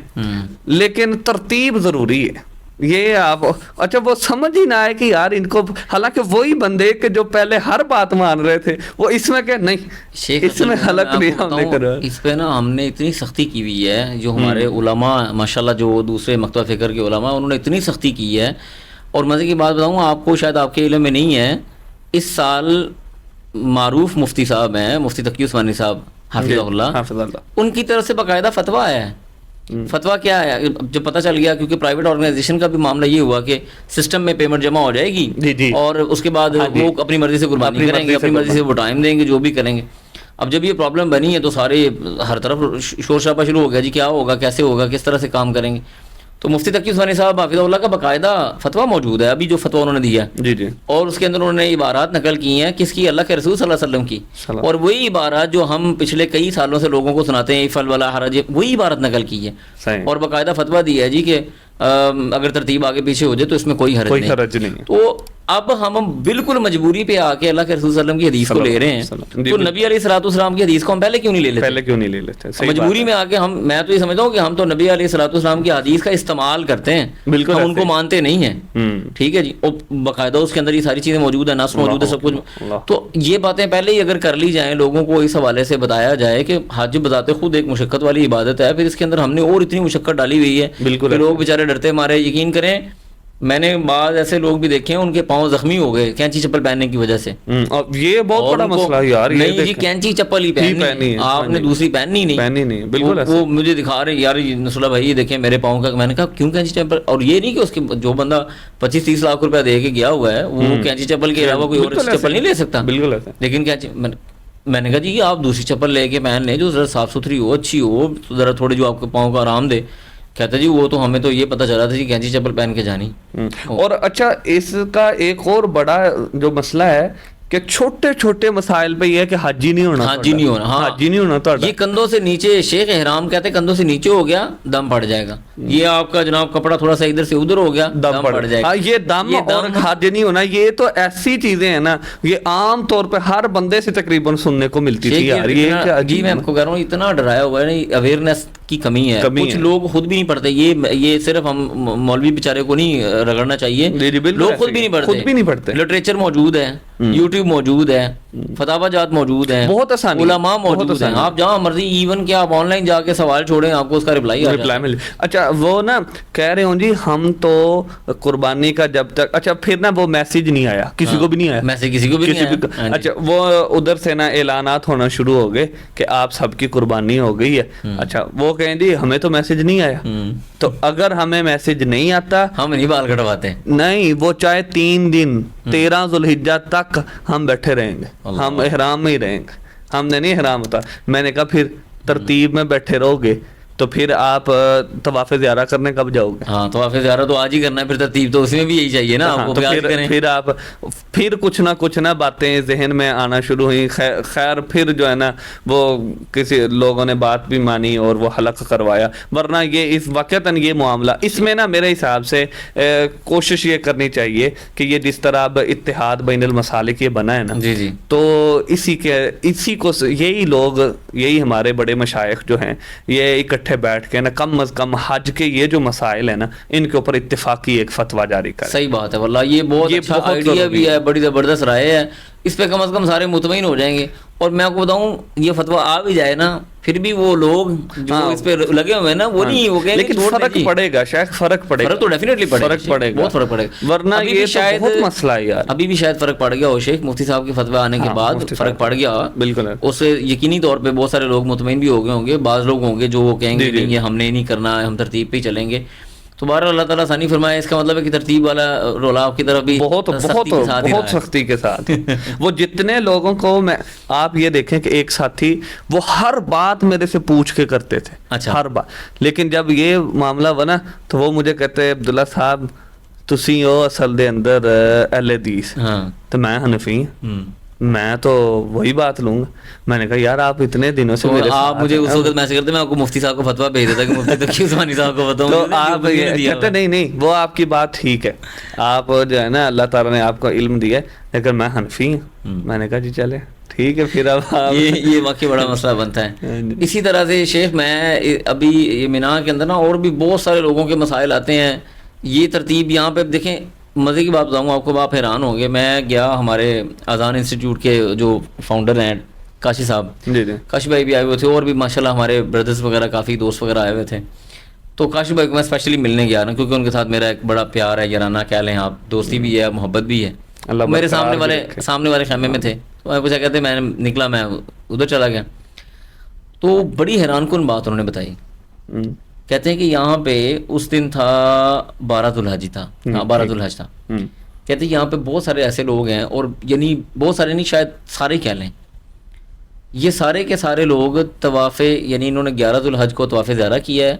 لیکن ترتیب ضروری ہے. یہ آپ اچھا وہ سمجھ ہی نہ آئے کہ یار ان کو, حالانکہ وہی بندے کہ جو پہلے ہر بات مان رہے تھے وہ اس میں کہ نہیں اس میں حلق نہیں ہم نے کرا. اس پہ نا ہم نے اتنی سختی کی ہوئی ہے, جو ہمارے علماء ماشاءاللہ جو دوسرے مکتبہ فکر کے علماء, انہوں نے اتنی سختی کی ہے. اور مزے کی بات بتاؤں آپ کو, شاید آپ کے علم میں نہیں ہے, اس سال معروف مفتی صاحب ہیں, مفتی تقی عثمانی صاحب حافظ اللہ, ان کی طرف سے باقاعدہ فتویٰ آیا ہے. فتویٰ کیا ہے جب پتہ چل گیا, کیونکہ پرائیویٹ آرگنائزیشن کا بھی معاملہ یہ ہوا کہ سسٹم میں پیمنٹ جمع ہو جائے گی, اور اس کے بعد وہ اپنی مرضی سے قربانی کریں گے, اپنی مرضی سے وہ ٹائم دیں گے, جو بھی کریں گے. اب جب یہ پرابلم بنی ہے تو سارے ہر طرف شور شرابہ شروع ہو گیا, جی کیا ہوگا, کیسے ہوگا, کس طرح سے کام کریں گے. تو مفتی تقی عثمانی صاحب حافظ اللہ کا باقاعدہ فتویٰ موجود ہے, ابھی جو فتویٰ انہوں نے دیا ہے, اور اس کے اندر انہوں نے عبارات نقل کی ہیں کس کی, اللہ کے رسول صلی اللہ علیہ وسلم کی. اور وہی عبارات جو ہم پچھلے کئی سالوں سے لوگوں کو سناتے ہیں, فل ولا حرج, وہی عبارت نقل کی ہے, اور باقاعدہ فتویٰ دیا ہے جی کہ اگر ترتیب آگے پیچھے ہو جائے تو اس میں کوئی حرج نہیں. تو اب ہم بالکل مجبوری پہ آ کے اللہ کے رسول صلی اللہ علیہ وسلم کی حدیث کو لے رہے ہیں, تو نبی علیہ الصلوۃ والسلام کی حدیث کو ہم پہلے کیوں نہیں لے لیتے؟ مجبوری میں آ کے ہم, میں تو یہ سمجھتا ہوں کہ ہم تو نبی علیہ الصلوۃ والسلام کی حدیث کا استعمال کرتے ہیں, ہم ان کو مانتے نہیں ہیں. ٹھیک ہے جی, اور باقاعدہ اس کے اندر یہ ساری چیزیں موجود ہیں, نص موجود ہے, سب کچھ. تو یہ باتیں پہلے ہی اگر کر لی جائیں, لوگوں کو اس حوالے سے بتایا جائے کہ حج بذات خود ایک مشقت والی عبادت ہے, پھر اس کے اندر ہم نے اور اتنی مشقت ڈالی ہوئی ہے کہ لوگ بیچارے ڈرتے مارے. یقین کریں میں نے بعض ایسے لوگ بھی دیکھے ہیں ان کے پاؤں زخمی ہو گئے کینچی چپل پہننے کی وجہ سے. یہ بہت بڑا مسئلہ ہے یار. نہیں جی کینچی چپل ہی پہننی ہے, آپ نے دوسری پہننی نہیں. بالکل وہ مجھے دکھا رہے یار نصراللہ بھائی یہ دیکھیں میرے پاؤں کا. میں نے کہا کیوں کینچی چپل؟ اور یہ نہیں کہ اس کے جو بندہ 25-30 لاکھ روپیہ دے کے گیا ہوا ہے وہ کینچی چپل کے علاوہ کوئی اور چپل نہیں لے سکتا. بالکل. لیکن کینچی میں نے کہا جی آپ دوسری چپل لے کے پہن لیں جو ذرا صاف ستھری ہو, اچھی ہو, ذرا تھوڑی جو آپ کے پاؤں کا آرام دے. کہتا جی وہ تو ہمیں تو یہ پتہ چلا تھا جی کینچی چپل پہن کے جانی. اور اچھا اس کا ایک اور بڑا جو مسئلہ ہے کہ چھوٹے چھوٹے مسائل پہ یہ ہے کہ حاجی نہیں ہونا. حاجی نہیں ہونا. ہاں حاجی نہیں ہونا. یہ کندھوں سے نیچے شیخ احرام کہتے ہیں کندھوں سے نیچے ہو گیا دم پڑ جائے گا. یہ آپ کا جناب کپڑا تھوڑا سا ادھر سے ادھر ہو گیا دم پڑ جائے گا. یہ دم اور حاجی نہیں ہونا یہ تو ایسی چیزیں ہیں نا یہ عام طور پہ ہر بندے سے تقریباً سننے کو ملتی تھی یار. جی میں آپ کو کہہ رہا ہوں اتنا ڈرایا ہوا ہے اویئرنیس کی کمی ہے. کچھ لوگ خود بھی نہیں پڑھتے. یہ صرف ہم مولوی بیچارے کو نہیں رگڑنا چاہیے, لوگ خود بھی نہیں پڑھتے. لٹریچر موجود ہے, یوٹیوب موجود ہے, فتاوا جات موجود ہیں, بہت آسانی, علماء موجود ہیں. آپ جہاں مرضی ایون کہ آپ آن لائن جا کے سوال چھوڑیں آپ کو اس کا رپلائی مل. اچھا وہ نا کہہ رہے ہوں جی ہم تو قربانی کا جب تک اچھا پھر نا وہ میسج نہیں آیا کسی کو بھی نہیں آیا. میسج کسی کو بھی نہیں آیا. اچھا وہ ادھر سے نا اعلانات ہونا شروع ہو گئے کہ آپ سب کی قربانی ہو گئی ہے. اچھا وہ کہیں جی ہمیں تو میسج نہیں آیا. تو اگر ہمیں میسج نہیں آتا ہم نہیں بال کٹواتے. نہیں وہ چاہے 3 دن 13 ذوالحجہ تک ہم بیٹھے رہیں گے, ہم احرام میں ہی رہیں گے. ہم نے نہیں احرام ہوتا. میں نے کہا پھر ترتیب میں بیٹھے رہو گے تو پھر آپ طواف زیارہ کرنے کب جاؤ گے؟ ہاں طواف زیارہ تو آج ہی کرنا ہے, پھر ترتیب تو اس میں بھی یہی چاہیے نا آپ کو. پھر آپ پھر کچھ نہ باتیں ذہن میں آنا شروع ہوئی. خیر پھر جو ہے نا وہ کسی لوگوں نے بات بھی مانی اور وہ حلق کروایا. ورنہ یہ اس واقعتاً یہ معاملہ اس میں نا میرے حساب سے کوشش یہ کرنی چاہیے کہ یہ جس طرح اب اتحاد بین المسالک یہ بنا ہے نا جی جی تو اسی کو یہی لوگ یہی ہمارے بڑے مشائخ جو ہیں یہ اکٹھے بیٹھ کے نا کم از کم حج کے یہ جو مسائل ہیں نا ان کے اوپر اتفاقی ایک فتویٰ جاری کریں. صحیح بات ہے واللہ یہ بہت اچھا آئیڈیا بھی ہے, بڑی زبردست رائے ہے. اس پہ کم از کم سارے مطمئن ہو جائیں گے. اور میں آپ کو بتاؤں یہ فتویٰ آ بھی جائے نا پھر بھی وہ لوگ جو اس پہ لگے ہوئے ہیں نا وہ نہیں وہ کہیں لیکن فرق پڑے گا شاید فرق پڑے گا. تو ڈیفینیٹلی فرق پڑے گا, بہت فرق پڑے گا. ورنہ یہ شاید بہت مسئلہ ہے یار. ابھی بھی شاید فرق پڑ گیا ہو شیخ مفتی صاحب کے فتویٰ آنے کے بعد فرق پڑ گیا بالکل. اس سے یقینی طور پہ بہت سارے لوگ مطمئن بھی ہو گئے ہوں گے. بعض لوگ ہوں گے جو وہ کہیں گے نہیں یہ ہم نے نہیں کرنا ہے, ہم ترتیب پہ ہی چلیں گے. تو بہرحال اللہ تعالیٰ آسانی فرمائے. اس کا مطلب ہے کہ ترتیب والا رولا آپ کی طرف بھی بہت سختی کے ساتھ وہ جتنے لوگوں کو میں آپ یہ دیکھیں کہ ایک ساتھی وہ ہر بات میرے سے پوچھ کے کرتے تھے. اچھا ہر بات. لیکن جب یہ معاملہ بنا تو وہ مجھے کہتے عبداللہ صاحب تسی ہو اصل دے اندر اہل حدیث تو میں حنفی ہوں, میں تو وہی بات لوں گا. میں نے کہا یار آپ اتنے دنوں سے آپ مجھے اس وقت میسج کرتے میں آپ کو مفتی صاحب کو فتویٰ بھیج دیتا کہ مفتی تقی عثمانی صاحب کو بتاؤں. تو آپ کہتے نہیں وہ آپ کی بات ٹھیک ہے, آپ جو ہے نا اللہ تعالیٰ نے آپ کو علم دیا ہے لیکن میں حنفی ہوں. میں نے کہا جی چلے ٹھیک ہے. پھر اب یہ واقعی بڑا مسئلہ بنتا ہے. اسی طرح سے شیخ میں ابھی یہ مینا کے اندر نا اور بھی بہت سارے لوگوں کے مسائل آتے ہیں. یہ ترتیب یہاں پہ دیکھیں مزے کی بات بتاؤں آپ کو, آپ حیران ہوں گے. میں گیا ہمارے اذان انسٹیٹیوٹ کے جو فاؤنڈر ہیں کاشی صاحب, کاشی بھائی بھی آئے ہوئے تھے اور بھی ماشاءاللہ ہمارے بردرز وغیرہ کافی دوست وغیرہ آئے ہوئے تھے. تو کاشی بھائی کو میں اسپیشلی ملنے گیا نا کیونکہ ان کے ساتھ میرا ایک بڑا پیار ہے یارانہ کہہ لیں آپ, دوستی بھی ہے محبت بھی ہے. میرے سامنے والے خیمے میں تھے تو میں پوچھا کہتے میں نکلا میں ادھر چلا گیا تو بڑی حیران کن بات انہوں نے بتائی. کہتے ہیں کہ یہاں پہ اس دن تھا 12 ذوالحج تھا, 12 ذوالحج تھا. کہتے ہیں یہاں پہ بہت سارے ایسے لوگ ہیں اور یعنی بہت سارے نہیں شاید سارے کہہ لیں یہ سارے کے سارے لوگ طواف یعنی انہوں نے 11 ذوالحج کو طواف زیارہ کیا ہے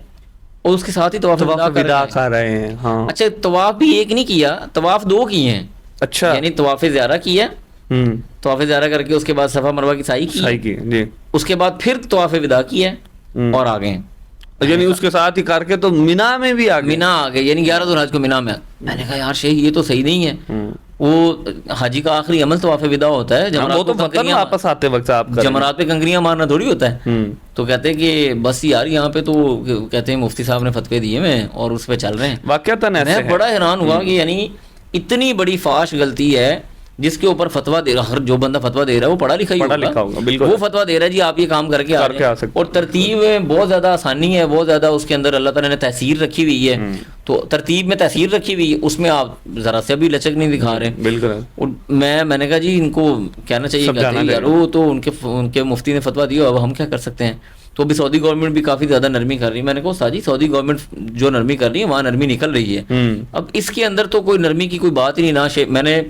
اور اس کے ساتھ ہی طواف وداع کر رہے ہیں. اچھا طواف بھی ایک نہیں کیا, طواف 2 کیے ہیں. اچھا یعنی طواف زیارہ کیا, طواف زیارہ کر کے اس کے بعد صفا مروہ کی سعی کی, اس کے بعد پھر طواف وداع کیا اور آ گئے. یعنی اس کے ساتھ ہی کر کے تو مینا میں بھی آ گئے یعنی 11 ذوالحج کو مینا میں. میں نے کہا یار شیخ یہ تو صحیح نہیں ہے. وہ حاجی کا آخری عمل طواف وداع ہوتا ہے, واپس آتے وقت جمرات پہ کنکریاں مارنا تھوڑی ہوتا ہے. تو کہتے ہیں کہ بس یار یہاں پہ تو کہتے ہیں مفتی صاحب نے فتوے دیے میں اور اس پہ چل رہے ہیں. واقعتاً میں بڑا حیران ہوا کہ یعنی اتنی بڑی فاش غلطی ہے جس کے اوپر فتویٰ دے رہا, ہر جو بندہ فتویٰ دے رہا ہے وہ پڑھا لکھا ہوگا, بالکل وہ فتویٰ دے رہا ہے جی آپ یہ کام کر کے آ سکتے, اور ترتیب میں بہت زیادہ آسانی ہے, بہت زیادہ اس کے اندر اللہ تعالیٰ نے تحصیل رکھی ہوئی ہے, تو ترتیب میں تحصیل رکھی ہوئی ہے, اس میں آپ ذرا سے بھی لچک نہیں دکھا رہے. بالکل میں نے کہا جی ان کو کہنا چاہیے یار, وہ تو ان کے مفتی نے فتویٰ دیا, اب ہم کیا کر سکتے ہیں. تو ابھی سعودی گورنمنٹ بھی کافی زیادہ نرمی کر رہی ہے. میں نے کہا استاد جی سعودی گورنمنٹ جو نرمی کر رہی ہے وہاں نرمی نکل رہی ہے, اب اس کے اندر تو کوئی نرمی کی کوئی بات ہی نہیں. میں نے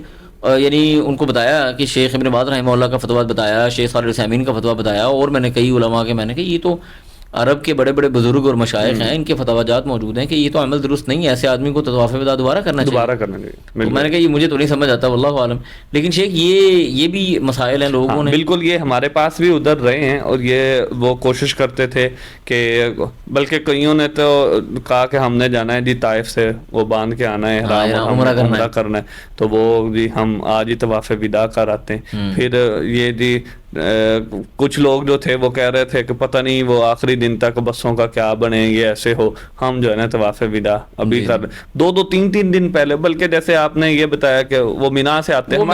یعنی ان کو بتایا کہ شیخ ابن باز رحمہ اللہ کا فتویٰ بتایا, شیخ صالح العثیمین کا فتویٰ بتایا, اور میں نے کئی علماء کے, میں نے کہا یہ تو عرب کے بڑے بڑے بزرگ اور مشائخ ہیں, ان کے فتویٰ جات موجود ہیں کہ یہ تو عمل درست نہیں ہے, ایسے آدمی کو طواف وداع دوبارہ کرنا چاہیے. میں نے کہا یہ مجھے تو نہیں سمجھ آتا واللہ عالم, لیکن شیخ یہ بھی مسائل ہیں لوگوں نے. بالکل, یہ ہمارے پاس بھی ادھر رہے ہیں, اور یہ وہ کوشش کرتے تھے کہ, بلکہ کئیوں نے تو کہا کہ ہم نے جانا ہے جی طائف سے وہ باندھ کے آنا ہے, عمرہ کرنا ہے, تو وہ جی ہم آج ہی طواف وداع کر آتے ہیں. پھر یہ جی کچھ لوگ جو تھے وہ کہہ رہے تھے کہ پتہ نہیں وہ آخری دن تک بسوں کا کیا بنے, یہ ایسے ہو, ہم جو ہے نا طواف وداع ابھی کر دو تین دن پہلے, بلکہ جیسے آپ نے یہ بتایا کہ وہ مینا سے آتے ہیں,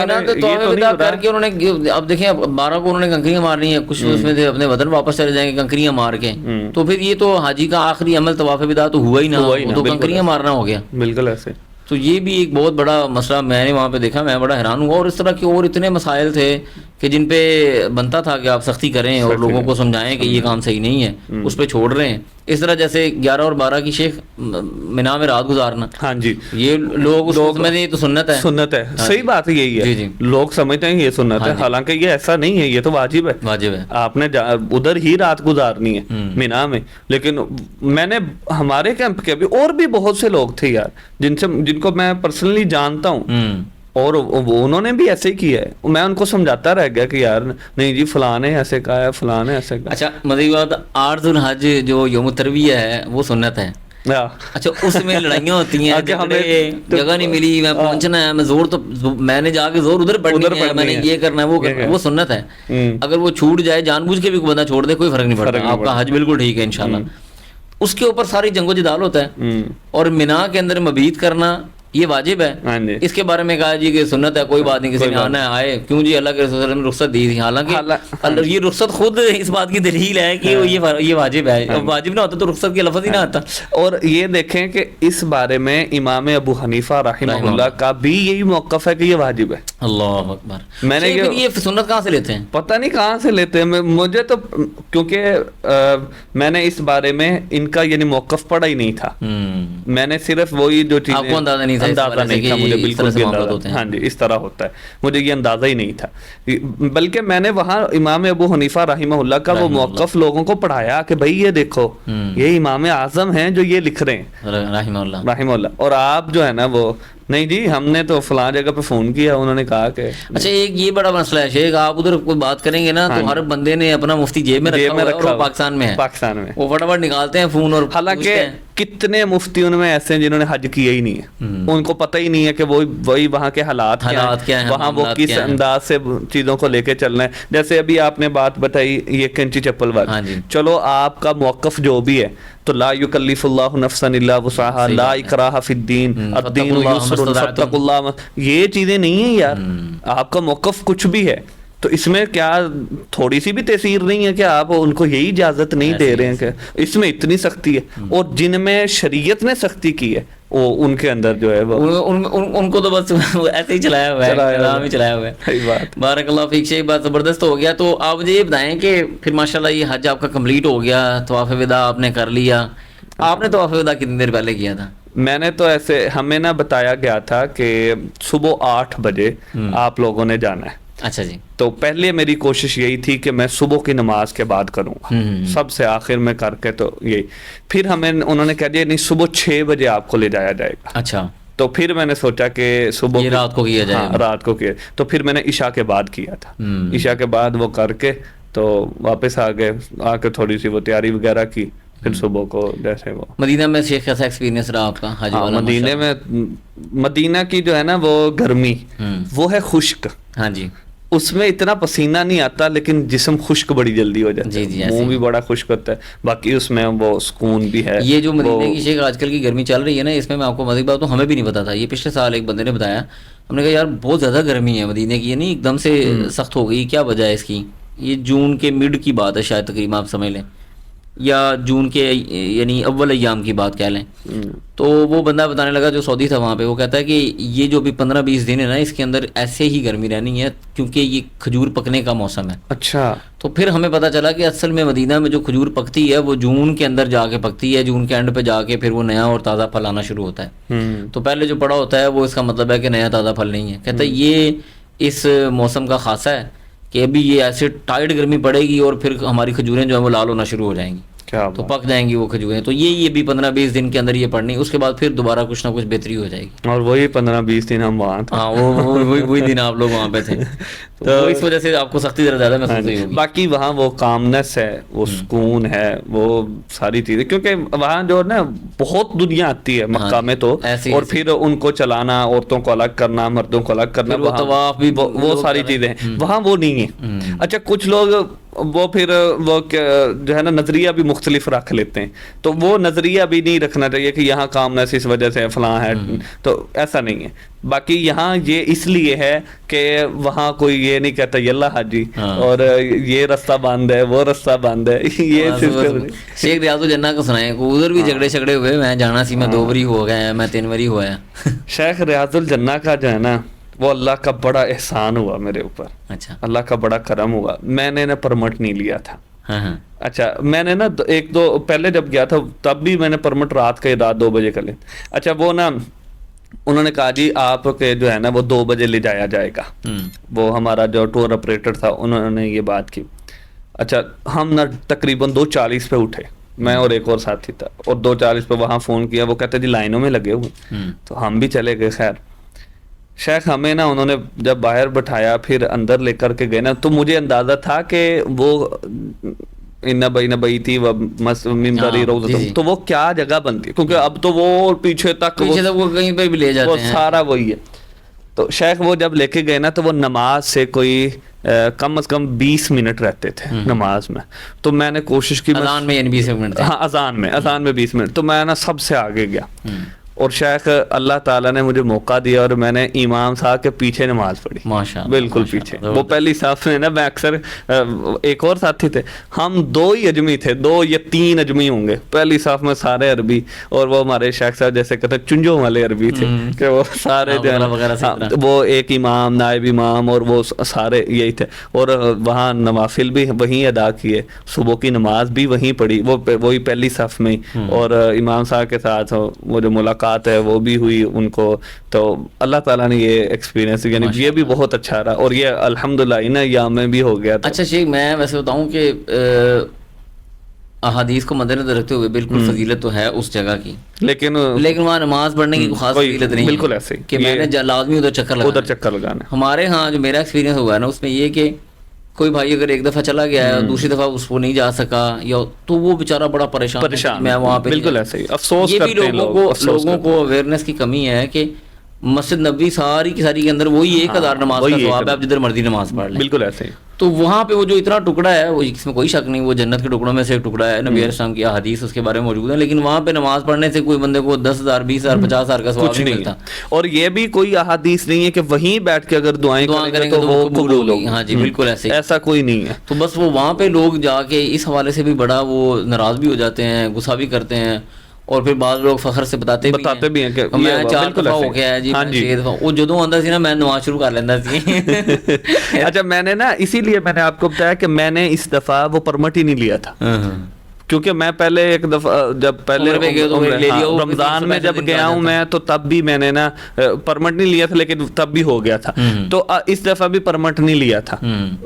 کر کے انہوں نے, اب دیکھیں 12 کو انہوں نے کنکریاں مارنی ہیں, کچھ اس میں سے اپنے وطن واپس چلے جائیں گے کنکریاں مار کے, تو پھر یہ تو حاجی کا آخری عمل طواف وداع تو ہوا ہی نہ, تو کنکریاں مارنا ہو گیا. بالکل ایسے. تو یہ بھی ایک بہت بڑا مسئلہ میں نے وہاں پہ دیکھا, میں بڑا حیران ہوا. اور اس طرح کے اور اتنے مسائل تھے کہ جن پہ بنتا تھا کہ آپ سختی کریں اور لوگوں کو سمجھائیں کہ یہ کام صحیح نہیں ہے, اس پہ چھوڑ رہے ہیں. اس طرح جیسے 11 اور 12 کی شیخ مینا میں رات گزارنا, ہاں جی, یہ لوگ سمجھتے ہیں یہ تو سنت ہے. صحیح بات یہی ہے, لوگ سمجھتے ہیں یہ سنت ہے, حالانکہ یہ ایسا نہیں ہے, یہ تو واجب ہے. آپ نے ادھر ہی رات گزارنی ہے مینا میں. لیکن میں نے ہمارے کیمپ کے بھی اور بھی بہت سے لوگ تھے یار جن کو میں پرسنلی جانتا ہوں, اور انہوں نے بھی ایسے ہی کیا ہے. میں ان کو سمجھاتا رہ گیا کہ یار نہیں جی فلاں نے ایسے کہا ہے, فلاں نے ایسے کہا. اچھا مزید بات, 8 ذو الحج جو یوم الترویہ ہے وہ سنت ہے. اچھا اس میں لڑائیاں ہوتی ہیں, جگہ نہیں ملی, میں پہنچنا ہے, میں زور تو میں نے جا کے زور ادھر پڑھنا ہے, میں نے یہ کرنا ہے وہ کرنا ہے, وہ سنت ہے. اگر وہ چھوٹ جائے جان بوجھ کے بھی بندہ چھوڑ دے کوئی فرق نہیں پڑتا, آپ کا حج بالکل ٹھیک ہے انشاءاللہ. اس کے اوپر ساری جنگ و جدال ہوتا ہے, اور مینا کے اندر مبیت کرنا یہ واجب ہے. اس کے بارے میں کہا جی کہ سنت ہے, کوئی بات نہیں, کسی نے آنا ہے آئے, کیوں جی اللہ کے رسول صلی اللہ علیہ وسلم نے رخصت دی تھی, حالانکہ یہ رخصت خود اس بات کی دلیل ہے کہ یہ واجب ہے. واجب نہ ہوتا تو رخصت کے لفظ ہی نہ آتا. اور یہ دیکھیں کہ اس بارے میں امام ابو حنیفہ رحمہ اللہ کا بھی یہی موقف ہے کہ یہ واجب ہے. اللہ اکبر. میں نے یہ سنت کہاں سے لیتے ہیں, پتہ نہیں کہاں سے لیتے ہیں. مجھے تو کیونکہ میں نے اس بارے میں ان کا یعنی موقف پڑھا ہی نہیں تھا, میں نے صرف وہی جو چیزیں اندازہ نہیں تھا مجھے, بالکل ہاں جی اس طرح ہوتا ہے, مجھے یہ اندازہ ہی نہیں تھا. بلکہ میں نے وہاں امام ابو حنیفہ رحمہ اللہ کا وہ موقف لوگوں کو پڑھایا کہ بھائی یہ دیکھو یہ امام اعظم ہیں جو یہ لکھ رہے ہیں رحمہ اللہ, اور آپ جو ہے نا وہ نہیں جی ہم نے تو فلاں جگہ پہ فون کیا, انہوں نے کہا کہ اچھا ایک یہ بڑا مسئلہ ہے شیخ, آپ ادھر کوئی بات کریں گے نا تو ہر بندے نے اپنا مفتی جیب میں رکھا, پاکستان میں ہے, وہ فٹافٹ نکالتے ہیں فون. اور حالانکہ کتنے مفتی ان میں ایسے ہیں جنہوں نے حج کیا ہی نہیں ہے, ان کو پتہ ہی نہیں ہے کہ وہی وہاں کے حالات کیا ہیں, وہاں وہ کس انداز سے چیزوں کو لے کے چلنا ہے. جیسے ابھی آپ نے بات بتائی یہ کینچی چپل والی, چلو آپ کا موقف جو بھی ہے تو لا یکلف اللہ نفسا الا وسعها, لا اکراہ فی الدین, الدین یسر فاتقوا اللہ, یہ چیزیں نہیں ہیں یار. آپ کا موقف کچھ بھی ہے تو اس میں کیا تھوڑی سی بھی تاثیر نہیں ہے کہ آپ ان کو یہی اجازت نہیں دے رہے ہیں کہ اس میں اتنی سختی ہے. اور جن میں شریعت نے سختی کی ہے وہ ان کے اندر جو ہے ان کو تو بس ایسے ہی چلایا ہوا ہے, نام ہی چلایا ہوا ہے. صحیح بات, بارک اللہ فیک شیخ, بات زبردست ہو گیا. تو آپ مجھے یہ بتائیں کہ پھر ماشاءاللہ یہ حج آپ کا کمپلیٹ ہو گیا, طواف وداع آپ نے کر لیا. آپ نے طواف وداع کتنی دیر پہلے کیا تھا؟ میں نے تو ایسے ہمیں نا بتایا گیا تھا کہ صبح 8 بجے آپ لوگوں نے جانا ہے. اچھا جی. تو پہلے میری کوشش یہی تھی کہ میں صبح کی نماز کے بعد کروں گا, سب سے آخر میں کر کے, تو یہی. پھر انہوں نے کہہ دیا نہیں صبح 6 بجے آپ کو لے جایا جائے گا. اچھا. تو پھر میں نے سوچا کہ صبح رات کو کیا جائے, رات کو کیا, تو پھر میں نے عشاء کے بعد کیا تھا. عشاء کے بعد وہ کر کے تو واپس آ کے تھوڑی سی وہ تیاری وغیرہ کی, پھر صبح کو جیسے وہ. مدینہ میں شیخ کیسا ایکسپیرینس رہا آپ کا حج والا؟ مدینہ میں, مدینہ کی جو ہے نا وہ گرمی وہ ہے خشک. ہاں جی. اس میں اتنا پسینہ نہیں آتا لیکن جسم خشک بڑی جلدی ہو جاتا ہے, منہ بھی بڑا خشک ہوتا ہے. باقی اس میں وہ سکون بھی ہے. یہ جو مدینہ کی شیخ آج کل کی گرمی چل رہی ہے نا, اس میں آپ کو مزید بات تو ہمیں بھی نہیں پتا تھا. یہ پچھلے سال ایک بندے نے بتایا, ہم نے کہا یار بہت زیادہ گرمی ہے مدینے کی، نہیں ایک دم سے سخت ہو گئی، کیا وجہ ہے اس کی؟ یہ جون کے مڈ کی بات ہے شاید تقریباً آپ سمجھ لیں، یا جون کے یعنی اول ایام کی بات کہہ لیں. تو وہ بندہ بتانے لگا جو سعودی تھا وہاں پہ، وہ کہتا ہے کہ یہ جو بھی 15-20 دن ہے نا اس کے اندر ایسے ہی گرمی رہنی ہے کیونکہ یہ کھجور پکنے کا موسم ہے. اچھا. تو پھر ہمیں پتہ چلا کہ اصل میں مدینہ میں جو کھجور پکتی ہے وہ جون کے اندر جا کے پکتی ہے، جون کے اینڈ پہ جا کے پھر وہ نیا اور تازہ پھل آنا شروع ہوتا ہے. تو پہلے جو پڑا ہوتا ہے وہ اس کا مطلب ہے کہ نیا تازہ پھل نہیں ہے. کہتا ہے یہ اس موسم کا خاصہ ہے کہ ابھی یہ ایسے ٹائٹ گرمی پڑے گی اور پھر ہماری کھجوریں جو ہیں وہ لال ہونا شروع ہو جائیں گی، تو پک جائیں گی وہ کھجوریں. تو یہ بھی 15-20 دن کے اندر یہ پڑنی، اس کے بعد پھر دوبارہ کچھ نہ کچھ بہتری ہو جائے گی. اور وہی 15-20 دن ہم وہاں تھے. ہاں وہی دن آپ لوگ وہاں پہ تھے، تو اس وجہ سے آپ کو سختی ذرا زیادہ محسوس ہوئی ہوگی. باقی وہاں وہ کامنس ہے، وہ سکون ہے، وہ ساری چیزیں، کیونکہ وہاں جو نا بہت دنیا آتی ہے مکہ میں تو، اور پھر ان کو چلانا، عورتوں کو الگ کرنا، مردوں کو الگ کرنا، وہ ساری چیزیں ہیں. وہاں وہ نہیں ہے. اچھا کچھ لوگ وہ پھر وہ جو ہے نا نظریہ بھی مختلف رکھ لیتے ہیں، تو وہ نظریہ بھی نہیں رکھنا چاہیے کہ یہاں کامنس اس وجہ سے فلاں ہے، تو ایسا نہیں ہے. باقی یہاں یہ اس لیے ہے کہ وہاں کوئی یہ نہیں کہتا یلا حاجی اور یہ رستہ بند ہے، وہ رستہ بند ہے. یہ شیخ ریاض الجنہ کو سنائے، ادھر بھی جھگڑے ہوئے، میں جانا سی، میں 2 باری ہو گیا، میں 3 باری ہوا ہے. شیخ ریاض الجنہ کا جو ہے نا وہ اللہ کا بڑا احسان ہوا میرے اوپر. اچھا. اللہ کا بڑا کرم ہوا. میں نے نا پرمٹ نہیں لیا تھا. اچھا میں نے نا 1-2 پہلے جب گیا تھا تب بھی میں نے پرمٹ رات 2 بجے کر لیا. اچھا وہ نا انہوں نے کہا جی آپ کے جو ہے نا وہ 2 بجے لے جایا جائے گا. وہ ہمارا جو ٹور آپریٹر تھا انہوں نے یہ بات کی. اچھا ہم نا تقریباً 2:40 پہ اٹھے، میں اور ایک اور ساتھی تھا، اور 2:40 پہ وہاں فون کیا، وہ کہتے جی لائنوں میں لگے ہوئے. تو ہم بھی چلے گئے. خیر شیخ ہمیں نا انہوں نے جب باہر بٹھایا پھر اندر لے کر کے گئے نا، تو مجھے اندازہ تھا کہ وہ ان بئی تھی وہ ممبری روضۃ، تو وہ کیا جگہ بنتی ہے، کیونکہ اب تو وہ پیچھے تک وہ کہیں پہ بھی لے جاتے ہیں، سارا وہی ہے. تو شیخ وہ جب لے کے گئے نا تو وہ نماز سے کوئی کم از کم 20 منٹ رہتے تھے نماز میں. تو میں نے کوشش کی، اذان میں یعنی 20 منٹ، ہاں اذان میں 20 منٹ. تو میں نا سب سے آگے گیا، اور شیخ اللہ تعالیٰ نے مجھے موقع دیا اور میں نے امام صاحب کے پیچھے نماز پڑھی. بالکل پیچھے، وہ پہلی صف میں نا. میں اکثر ایک اور ساتھی تھے، ہم 2 ہی اجمی تھے، 2 یا 3 اجمی ہوں گے. پہلی صف میں سارے عربی، اور وہ ہمارے شیخ صاحب جیسے کہتے ہیں چنجوں والے عربی تھے کہ وہ سارے جو ہے وہ ایک امام، نائب امام، اور وہ سارے یہی تھے. اور وہاں نوافل بھی وہیں ادا کیے، صبح کی نماز بھی وہیں پڑھی، وہی پہلی صف میں. اور امام صاحب کے ساتھ وہ جو ملاقات ہے وہ بھی ہوئی ان کو. تو اللہ تعالیٰ نے یہ ایکسپیرینس یعنی یہ بھی بہت اچھا رہا، اور یہ الحمدللہ ان ایام میں بھی ہو گیا. اچھا شیخ میں ویسے بتاؤں کہ احادیث کو مد نظر رکھتے ہوئے بالکل فضیلت تو ہے اس جگہ کی، لیکن وہاں نماز پڑھنے کی خاص فضیلت نہیں. بالکل ایسے کہ میں نے لازمی ادھر چکر لگانا. ہمارے ہاں جو میرا ایکسپیرینس ہوا ہے نا اس میں یہ کہ کوئی بھائی اگر ایک دفعہ چلا گیا ہے، دوسری دفعہ اس کو نہیں جا سکا، یا تو وہ بیچارہ بڑا پریشان. میں وہاں پہ بالکل ایسے ہی افسوس یہ بھی لوگوں کو اویئرنیس کی کمی ہے کہ مسجد نبوی ساری کی ساری کے اندر وہی 1000 نماز کا ثواب ہے، آپ جدھر مرضی نماز پڑھ لیں. بالکل ایسے ہی. تو وہاں پہ وہ جو اتنا ٹکڑا ہے، وہ اس میں کوئی شک نہیں، وہ جنت کے ٹکڑوں میں سے ایک ٹکڑا ہے. نبی علیہ السلام کی احادیث اس کے بارے میں موجود ہیں، لیکن وہاں پہ نماز پڑھنے سے کوئی بندے کو 10,000 20,000 50,000 کا ثواب نہیں ملتا. اور یہ بھی کوئی احادیث نہیں ہے کہ وہیں بیٹھ کے اگر دعائیں کریں تو وہ قبول ہوگی. ہاں جی بالکل ایسا کوئی نہیں ہے. تو بس وہ وہاں پہ لوگ جا کے اس حوالے سے بھی بڑا وہ ناراض بھی ہو جاتے ہیں، غصہ بھی کرتے ہیں، اور پھر بعض لوگ فخر سے بتاتے بھی ہیں کہ میں 4 دفعہ ہو گیا ہے جی، 6 دفعہ. وہ جدوں آندا سی نا میں نماز شروع کر لینا سی. اچھا میں نے نا اسی لیے میں نے آپ کو بتایا کہ میں نے اس دفعہ وہ پرمٹ ہی نہیں لیا تھا، کیونکہ میں پہلے ایک دفعہ جب پہلے رمضان میں جب گیا ہوں میں، تو تب بھی میں نے نا پرمٹ نہیں لیا تھا، لیکن تب بھی ہو گیا تھا. تو اس دفعہ بھی پرمٹ نہیں لیا تھا.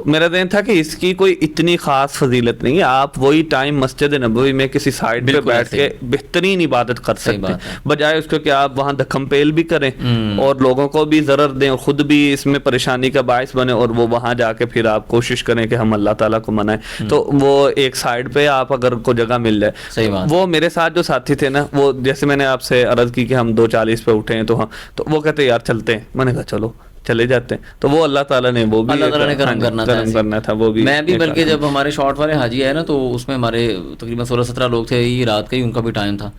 میرا ذہن تھا کہ اس کی کوئی اتنی خاص فضیلت نہیں ہے، آپ وہی ٹائم مسجد نبوی میں کسی سائڈ پہ بیٹھ کے بہترین عبادت کر سکتے ہیں، بجائے اس کو کہ آپ وہاں دھکم پیل بھی کریں اور لوگوں کو بھی ضرر دیں اور خود بھی اس میں پریشانی کا باعث بنے، اور وہ وہاں جا کے پھر آپ کوشش کریں کہ ہم اللہ تعالیٰ کو منائیں. تو وہ ایک سائڈ پہ آپ اگر جگہ مل جائے. وہ میرے ساتھ جو ساتھی تھے نا، وہ جیسے میں نے آپ سے عرض کی کہ ہم 2:40 پہ اٹھے ہیں، تو وہ کہتے یار چلتے ہیں. میں نے کہا چلو چلے جاتے ہیں. تو وہ اللہ تعالیٰ نے وہ بھی کرم کرنا تھا. وہ بھی میں بھی بلکہ جب ہمارے شارٹ والے حاجی آئے نا، تو اس میں ہمارے تقریباً 16-17 لوگ تھے، یہ رات کا ہی ان کا بھی ٹائم تھا.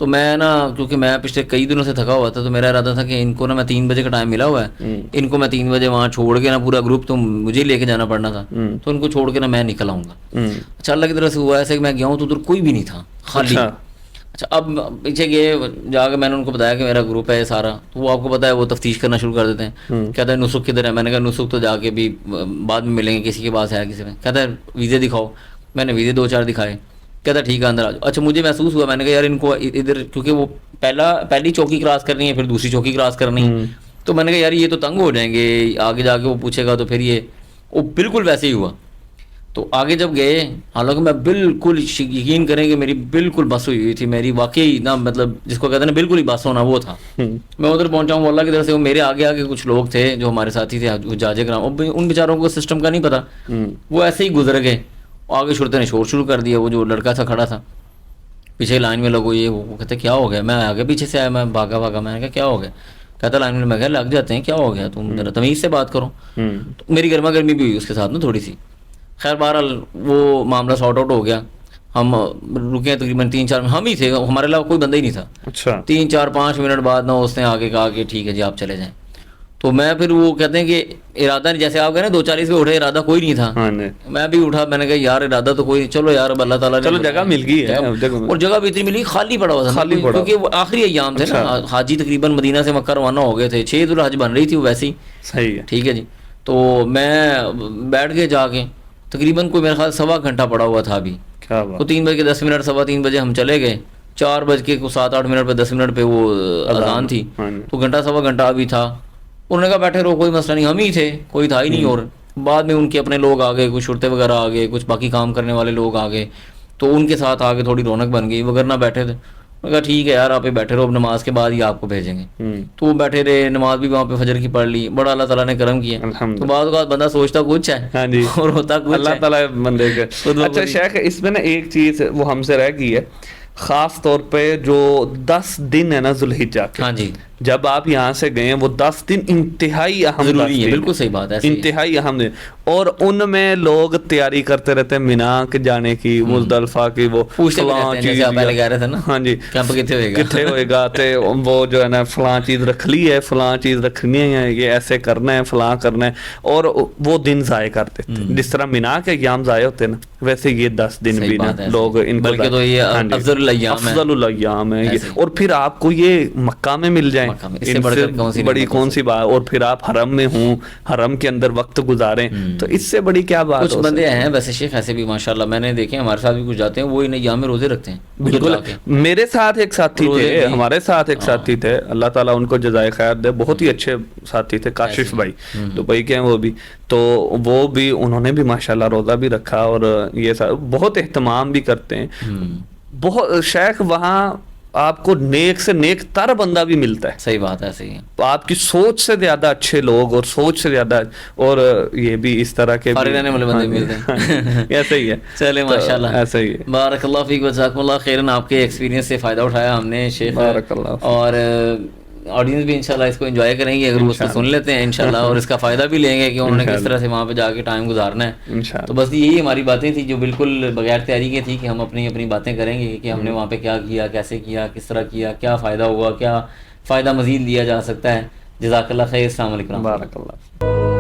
تو میں نا کیونکہ میں پچھلے کئی دنوں سے تھکا ہوا تھا تو میرا ارادہ تھا کہ ان کو نا میں 3 بجے کا ٹائم ملا ہوا ہے, ان کو میں 3 بجے وہاں چھوڑ کے نا پورا گروپ تو مجھے لے کے جانا پڑنا تھا, تو ان کو چھوڑ کے نا میں نکل آؤں گا. اچھا اللہ کی طرف سے ہوا ایسے کہ میں گیا ہوں تو ادھر کوئی بھی نہیں تھا, خالی. اچھا اب پیچھے گئے جا کے میں نے ان کو بتایا کہ میرا گروپ ہے سارا, تو وہ آپ کو پتا ہے وہ تفتیش کرنا شروع کر دیتے ہیں. کہتا ہے نسخ کدھر ہے؟ میں نے کہا نسخ تو جا کے بھی بعد میں ملیں گے, کسی کے پاس ہے کسی میں. کہتا ہے ویزے دکھاؤ. میں نے ویزے 2-4 دکھائے. کہتا ہے ٹھیک ہے اندر آ جاؤ. اچھا مجھے محسوس ہوا, میں نے کہا یار ان کو ادھر, کیونکہ وہ پہلی چوکی کراس کرنی ہے, پھر دوسری چوکی کراس کرنی ہے, تو میں نے کہا یار یہ تو تنگ ہو جائیں گے, آگے جا کے وہ پوچھے گا تو پھر یہ وہ بالکل ویسے ہی ہوا. تو آگے جب گئے, حالانکہ میں بالکل یقین کریں کہ میری بالکل بس ہوئی تھی, میری واقعی نا مطلب جس کو کہتے ہیں نا بالکل ہی بس ہونا وہ تھا. میں ادھر پہنچا ہوں اللہ کی طرف سے, وہ میرے آگے آگے کچھ لوگ تھے جو ہمارے ساتھی تھے حجاج کرام, ان بیچاروں کو سسٹم کا نہیں پتا, وہ ایسے ہی گزر گئے. آگے شرطے نے شور شروع کر دیا, وہ جو لڑکا تھا کھڑا تھا پیچھے لائن میں لوگوں, یہ وہ کہتے کیا ہو گیا؟ میں آگے پیچھے سے آیا, میں بھاگا. میں نے کہا کیا ہو گیا؟ کہتا لائن میں کہا لگ جاتے ہیں, کیا ہو گیا؟ تم ذرا تمیز سے بات کرو. تو میری گرما گرمی بھی ہوئی اس کے ساتھ نا تھوڑی سی. خیر بہرحال وہ معاملہ سارٹ آؤٹ ہو گیا. ہم رکے تقریباً 3-4 ہم ہی تھے, ہمارے علاوہ کوئی بندہ ہی نہیں تھا. اچھا 3-4-5 منٹ بعد نا اس نے آگے کہا کہ ٹھیک ہے جی آپ چلے جائیں. تو میں پھر وہ کہتے ہیں کہ ارادہ جیسے آپ کہہ رہے ہیں 2:40 پہ اٹھے, ارادہ کوئی نہیں تھا. میں بھی اٹھا, میں نے کہا یار ارادہ تو کوئی نہیں, چلو یار اب اللہ تعالیٰ نے جگہ مل گئی ہے, اور جگہ بھی اتنی ملی, خالی پڑا ہوا تھا کیونکہ وہ آخری ایام تھے نا, حاجی تقریباً مدینہ سے مکہ روانہ ہو گئے تھے, 6 ذوالحج بن رہی تھی وہ ویسے ہی. صحیح ہے, ٹھیک ہے جی. تو میں بیٹھ کے جا کے تقریباً کوئی میرے خیال 1.25 گھنٹہ پڑا ہوا تھا ابھی. تو 3:10 3:15 بجے ہم چلے گئے, 4:07-8 پہ 10 منٹ پہ وہ اذان تھی, تو 1.25 گھنٹہ ابھی تھا. انہوں نے کہا بیٹھے رہو کوئی مسئلہ نہیں, ہم ہی تھے, کوئی تھا ہی نہیں. اور بعد میں ان کے اپنے لوگ آ گئے, کچھ شرطے وغیرہ آ گئے, کچھ باقی کام کرنے والے لوگ آ گئے, تو ان کے ساتھ آ کے تھوڑی رونق بن گئی, وغیرہ بیٹھے تھے. میں کہا ٹھیک ہے یار آپ بیٹھے رہو, اب نماز کے بعد ہی آپ کو بھیجیں گے. تو وہ بیٹھے رہے, نماز بھی وہاں پہ فجر کی پڑھ لی, بڑا اللہ تعالیٰ نے کرم کیا. تو بعض اوقات بندہ سوچتا کچھ ہے اور ہوتا کچھ, اللہ تعالیٰ بندے کے. اچھا شیخ, اس میں نا ایک چیز وہ ہم سے رہ گئی ہے, خاص طور پہ جو 10 دن ہے نا ذوالحجہ کے, ہاں جی, جب آپ یہاں سے گئے ہیں وہ 10 دن انتہائی اہم ضروری ہے. بالکل صحیح بات ہے, انتہائی اہم دن, اور ان میں لوگ تیاری کرتے رہتے ہیں مینا کے جانے کی, مزدلفہ کی, وہ فلاں چیز پہلے کہہ رہے تھے نا, ہاں جی کیمپ کتنے ہوئے گا, وہ جو ہے نا فلاں چیز رکھ لی ہے, فلاں چیز رکھنی ہے, یہ ایسے کرنا ہے, فلاں کرنا ہے, اور وہ دن ضائع کرتے تھے. جس طرح مینا کے ایام ضائع ہوتے ہیں نا, ویسے یہ 10 دن بھی نا لوگ ان کو, بلکہ تو یہ افضل الایام ہے, اور پھر آپ کو یہ مکہ میں مل جائیں, اس سے بڑی کون سی بات, اور پھر آپ حرم میں ہوں, حرم کے اندر وقت گزاریں, تو اس سے بڑی کیا بات. کچھ بندے ہیں ویسے شیخ ایسے بھی ماشاءاللہ, میں نے دیکھے ہمارے ساتھ بھی کچھ جاتے ہیں, وہ ان ایام میں روزے رکھتے ہیں. بالکل, میرے ساتھ ایک ساتھی تھے, ہمارے ساتھ ایک ساتھی تھے, اللہ تعالیٰ ان کو جزائے خیر دے, بہت ہی اچھے ساتھی تھے, کاشف بھائی دبئی کے ہیں وہ بھی. تو وہ بھی, انہوں نے بھی ماشاءاللہ روزہ بھی رکھا, اور یہ بہت اہتمام بھی کرتے ہیں. بہت شیخ وہاں آپ کو نیک سے نیک تر بندہ بھی ملتا ہے. صحیح بات ہے, صحیح ہے, آپ کی سوچ سے زیادہ اچھے لوگ, اور سوچ سے زیادہ, اور یہ بھی اس طرح کے رہنے والے بندے ملتے ہیں. ایسا ہی ہے. چلے ماشاءاللہ, ایسا ہی ہے. بارک اللہ فیک جزاکم اللہ خیرن. آپ کے ایکسپیرینس سے فائدہ اٹھایا ہم نے شیخ, بارک اللہ, اور آڈینس بھی انشاءاللہ اس کو انجوائے کریں گے اگر وہ اس کو سن لیتے ہیں انشاءاللہ, اور اس کا فائدہ بھی لیں گے کہ انہوں نے کس طرح سے وہاں پہ جا کے ٹائم گزارنا ہے. تو بس یہی ہماری باتیں تھیں جو بالکل بغیر تیاری کے تھی, کہ ہم اپنی باتیں کریں گے کہ ہم نے وہاں پہ کیا کیا, کیسے کیا, کس طرح کیا, کیا فائدہ ہوا, کیا فائدہ مزید لیا جا سکتا ہے. جزاک اللہ خیر, السلام علیکم. بارک اللہ.